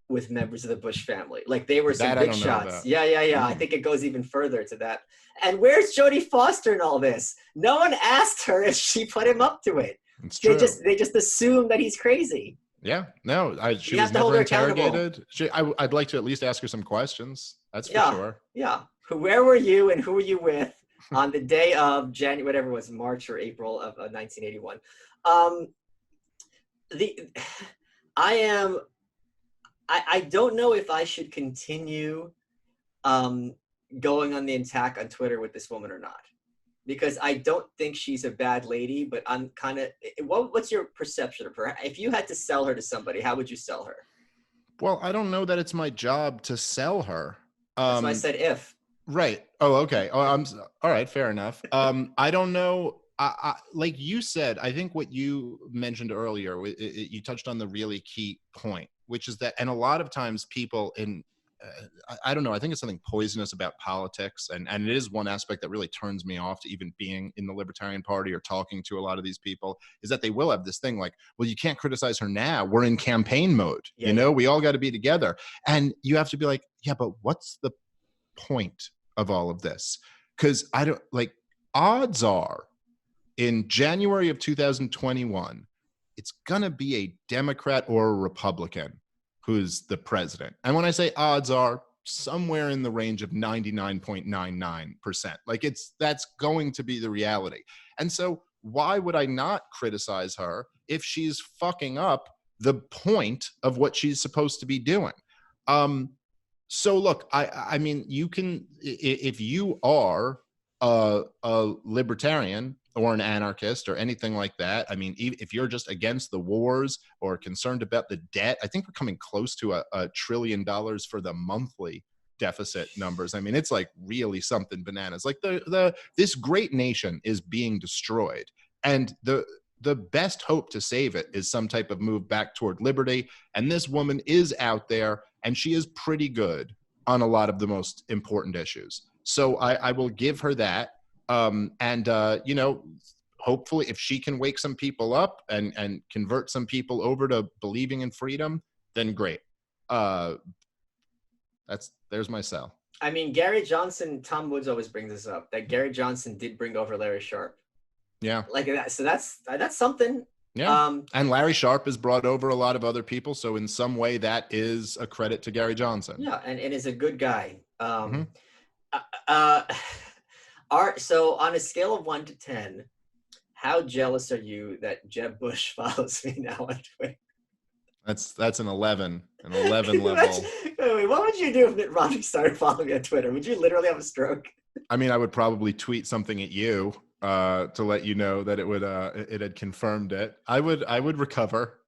Speaker 1: with members of the Bush family. Like, they were some big shots. Yeah. I think it goes even further to that. And where's Jodie Foster in all this? No one asked her if she put him up to it.
Speaker 2: It's true.
Speaker 1: They just assume that he's crazy.
Speaker 2: Yeah, no, she was never interrogated. I'd like to at least ask her some questions. That's for sure. Yeah.
Speaker 1: Where were you and who were you with on the day of January, whatever it was, March or April of 1981? I don't know if I should continue going on the attack on Twitter with this woman or not, because I don't think she's a bad lady, but I'm kind of, what's your perception of her? If you had to sell her to somebody, how would you sell her?
Speaker 2: Well, I don't know that it's my job to sell her.
Speaker 1: That's why I said if.
Speaker 2: Right. Oh, okay. Oh, all right. Fair enough. I don't know. I like you said, I think what you mentioned earlier, you touched on the really key point, which is that, and a lot of times people I don't know, I think it's something poisonous about politics, and it is one aspect that really turns me off to even being in the Libertarian Party or talking to a lot of these people, is that they will have this thing like, well, you can't criticize her now. We're in campaign mode. Yeah. We all got to be together. And you have to be like, yeah, but what's the point of all of this? Because I don't, like, odds are in January of 2021, it's going to be a Democrat or a Republican who's the president. And when I say odds are, somewhere in the range of 99.99%. Like that's going to be the reality. And so why would I not criticize her if she's fucking up the point of what she's supposed to be doing? So look, I mean, you can, if you are a libertarian or an anarchist or anything like that, I mean, if you're just against the wars or concerned about the debt, I think we're coming close to a $1 trillion for the monthly deficit numbers. I mean, it's like really something bananas. Like this great nation is being destroyed, and the best hope to save it is some type of move back toward liberty. And this woman is out there, and she is pretty good on a lot of the most important issues. So I will give her that. You know, hopefully if she can wake some people up and convert some people over to believing in freedom, then great. There's my sell.
Speaker 1: I mean, Gary Johnson, Tom Woods always brings this up, that Gary Johnson did bring over Larry Sharpe.
Speaker 2: Yeah.
Speaker 1: Like that. So that's something.
Speaker 2: Yeah. And Larry Sharpe has brought over a lot of other people. So in some way that is a credit to Gary Johnson.
Speaker 1: Yeah. And is a good guy.
Speaker 2: Mm-hmm.
Speaker 1: So on a scale of 1 to 10, how jealous are you that Jeb Bush follows me now on Twitter?
Speaker 2: That's an 11 level.
Speaker 1: What would you do if Mitt Romney started following me on Twitter? Would you literally have a stroke?
Speaker 2: I mean, I would probably tweet something at you to let you know that it had confirmed it. I would recover.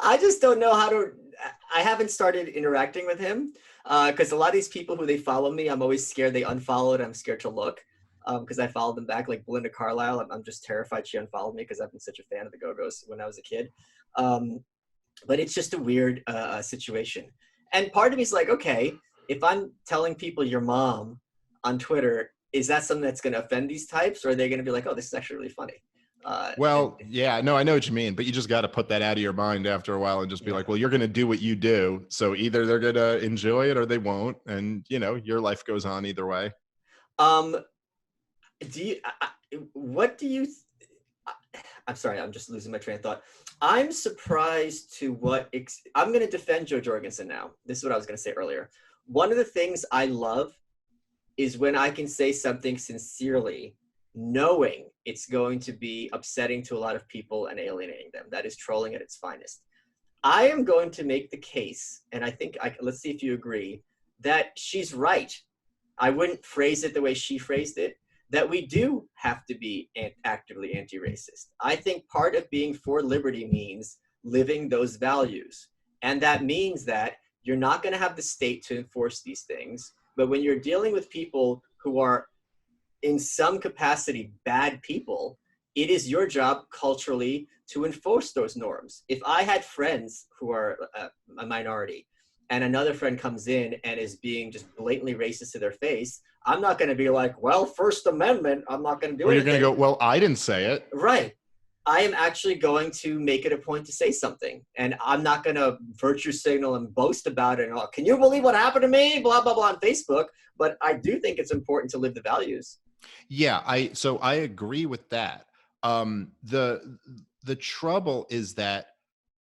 Speaker 1: I just don't know how to. I haven't started interacting with him because a lot of these people who they follow me, I'm always scared they unfollowed. I'm scared to look because I followed them back, like Belinda Carlisle. I'm just terrified she unfollowed me because I've been such a fan of the Go-Go's when I was a kid. But it's just a weird situation. And part of me is like, okay, if I'm telling people your mom on Twitter, is that something that's going to offend these types, or are they going to be like, oh, this is actually really funny?
Speaker 2: Yeah, no, I know what you mean, but you just got to put that out of your mind after a while and just be like, well, you're going to do what you do. So either they're going to enjoy it or they won't. And, you know, your life goes on either way.
Speaker 1: I'm sorry, I'm just losing my train of thought. I'm surprised to what I'm going to defend Joe Jorgensen now. This is what I was going to say earlier. One of the things I love is when I can say something sincerely, knowing it's going to be upsetting to a lot of people and alienating them. That is trolling at its finest. I am going to make the case, and I think, let's see if you agree, that she's right. I wouldn't phrase it the way she phrased it, that we do have to be actively anti-racist. I think part of being for liberty means living those values. And that means that you're not going to have the state to enforce these things. But when you're dealing with people who are in some capacity bad people, it is your job culturally to enforce those norms. If I had friends who are a minority and another friend comes in and is being just blatantly racist to their face, I'm not going to be like, well, First Amendment, I'm not going to do anything.
Speaker 2: You're going to go, well, I didn't say it.
Speaker 1: Right. I am actually going to make it a point to say something. And I'm not going to virtue signal and boast about it. And, oh, can you believe what happened to me? Blah, blah, blah on Facebook. But I do think it's important to live the values.
Speaker 2: Yeah, I agree with that. The trouble is that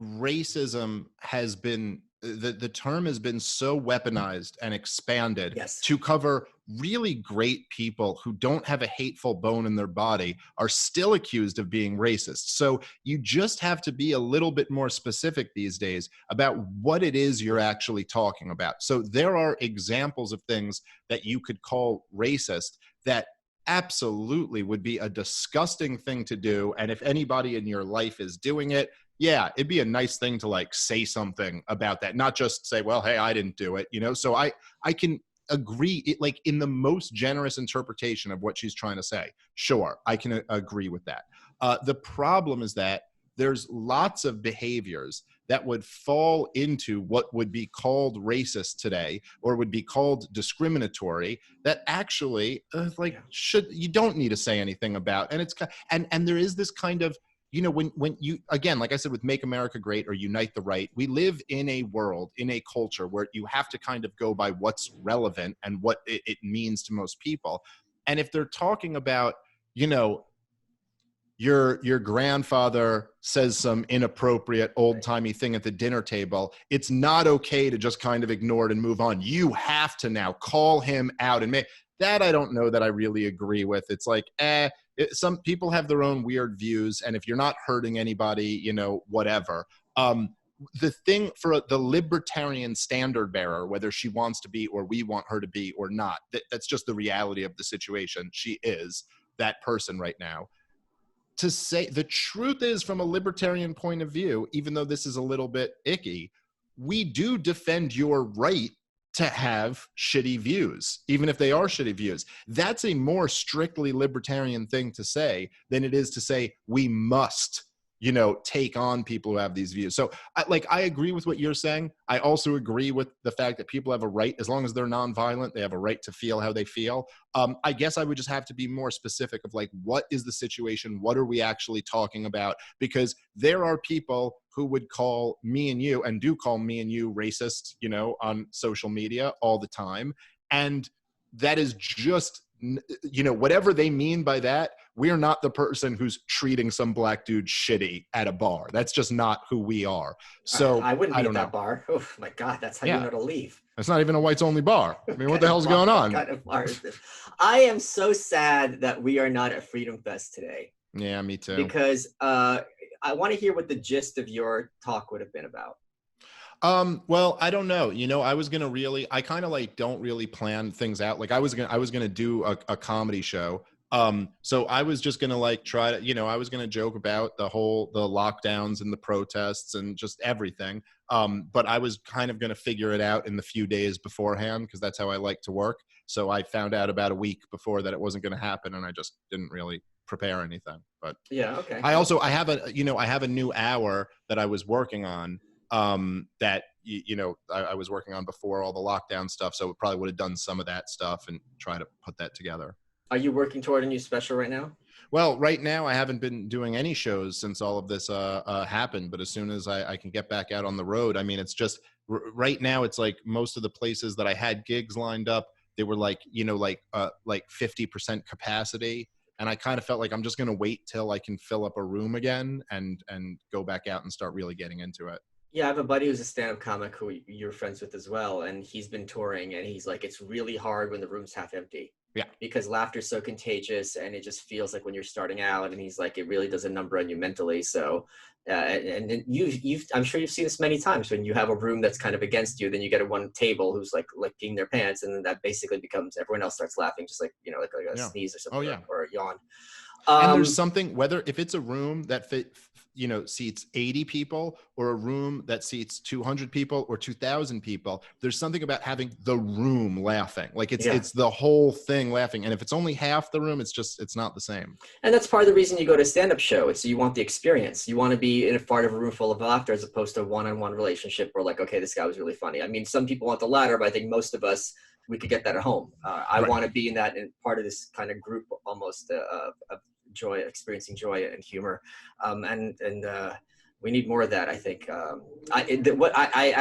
Speaker 2: racism has been, the term has been so weaponized and expanded to cover really great people who don't have a hateful bone in their body are still accused of being racist. So you just have to be a little bit more specific these days about what it is you're actually talking about. So there are examples of things that you could call racist that absolutely would be a disgusting thing to do. And if anybody in your life is doing it, yeah, it'd be a nice thing to like say something about that, not just say, well, hey, I didn't do it, you know? So I can agree, like in the most generous interpretation of what she's trying to say. Sure, I can agree with that. The problem is that there's lots of behaviors that would fall into what would be called racist today or would be called discriminatory that actually you don't need to say anything about. And it's and there is this kind of, you know, when you, again, like I said, with Make America Great or Unite the Right, we live in a world, in a culture where you have to kind of go by what's relevant and what it means to most people. And if they're talking about, you know, your grandfather says some inappropriate old-timey thing at the dinner table, it's not okay to just kind of ignore it and move on. You have to now call him out and make that. I don't know that I really agree with. It's like, some people have their own weird views, and if you're not hurting anybody, you know, whatever. The thing for the libertarian standard bearer, whether she wants to be or we want her to be or not, that's just the reality of the situation. She is that person right now. To say the truth is, from a libertarian point of view, even though this is a little bit icky, we do defend your right to have shitty views, even if they are shitty views. That's a more strictly libertarian thing to say than it is to say we must, you know, take on people who have these views. So I agree with what you're saying. I also agree with the fact that people have a right, as long as they're nonviolent, they have a right to feel how they feel. I guess I would just have to be more specific of like, what is the situation? What are we actually talking about? Because there are people who would call me and you, and do call me and you racist, you know, on social media all the time. And that is just, you know, whatever they mean by that, we're not the person who's treating some black dude shitty at a bar. That's just not who we are. So
Speaker 1: I wouldn't be at that
Speaker 2: know.
Speaker 1: bar. Oh my God, that's how you know to leave.
Speaker 2: It's not even a whites only bar. I mean, what the hell's going on?
Speaker 1: What kind of bar is this? I am so sad that we are not at Freedom Fest today.
Speaker 2: Yeah, me too.
Speaker 1: Because I want to hear what the gist of your talk would have been about.
Speaker 2: Well, I don't know. You know, I kind of like don't really plan things out. Like I was gonna do a comedy show. So I was just gonna like try to, you know, I was gonna joke about the lockdowns and the protests and just everything. But I was kind of gonna figure it out in the few days beforehand, because that's how I like to work. So I found out about a week before that it wasn't gonna happen, and I just didn't really prepare anything. But
Speaker 1: yeah, okay.
Speaker 2: I have a new hour that I was working on. That you know I was working on before all the lockdown stuff, so we probably would have done some of that stuff and try to put that together.
Speaker 1: Are you working toward a new special right now?
Speaker 2: Well, right now I haven't been doing any shows since all of this happened, but as soon as I can get back out on the road, I mean, it's just right now it's like most of the places that I had gigs lined up, they were like, you know, like 50% capacity. And I kind of felt like I'm just going to wait till I can fill up a room again and go back out and start really getting into it.
Speaker 1: Yeah, I have a buddy who's a stand-up comic who you're friends with as well, and he's been touring, and he's like, it's really hard when the room's half empty.
Speaker 2: Yeah.
Speaker 1: Because laughter's so contagious, and it just feels like when you're starting out, and he's like, it really does a number on you mentally. So, and I'm sure you've seen this many times when you have a room that's kind of against you, then you get a one table who's like licking their pants, and then that basically becomes everyone else starts laughing, just like, you know, like a sneeze or something, or a yawn.
Speaker 2: And there's something, whether if it's a room that seats 80 people, or a room that seats 200 people or 2,000 people, there's something about having the room laughing. Like it's the whole thing laughing. And if it's only half the room, it's not the same. And
Speaker 1: that's part of the reason you go to a stand-up show. It's you want the experience. You want to be in a part of a room full of laughter, as opposed to a one-on-one relationship where like, okay, this guy was really funny. I mean, some people want the latter, but I think most of us, we could get that at home. I want to be in that, in part of this kind of group almost of joy, experiencing joy and humor, and we need more of that. I think I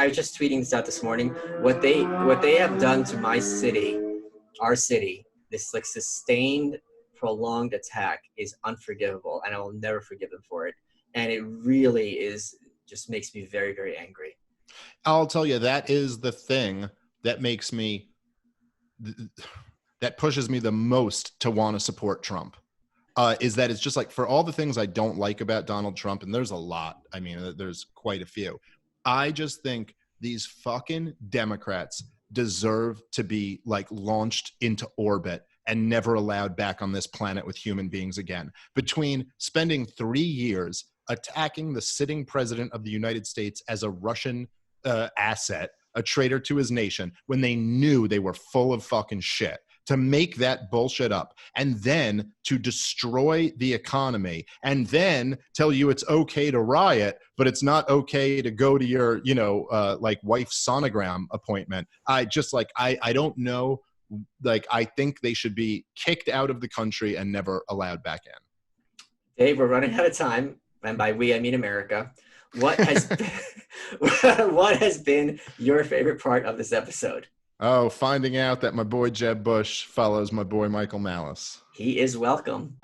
Speaker 1: was just tweeting this out this morning. What they have done to my city, our city, this like sustained, prolonged attack is unforgivable, and I will never forgive them for it. And it really is, just makes me very, very angry.
Speaker 2: I'll tell you, that is the thing that makes me, that pushes me the most to want to support Trump. Is that it's just like, for all the things I don't like about Donald Trump, and there's a lot, I mean, there's quite a few, I just think these fucking Democrats deserve to be like launched into orbit and never allowed back on this planet with human beings again. Between spending 3 years attacking the sitting president of the United States as a Russian asset, a traitor to his nation, when they knew they were full of fucking shit, to make that bullshit up, and then to destroy the economy, and then tell you it's okay to riot, but it's not okay to go to your, like wife's sonogram appointment. I just like, I don't know. Like, I think they should be kicked out of the country and never allowed back in.
Speaker 1: Dave, we're running out of time. And by we, I mean America. What has been, what has been your favorite part of this episode?
Speaker 2: Oh, finding out that my boy Jeb Bush follows my boy Michael Malice.
Speaker 1: He is welcome.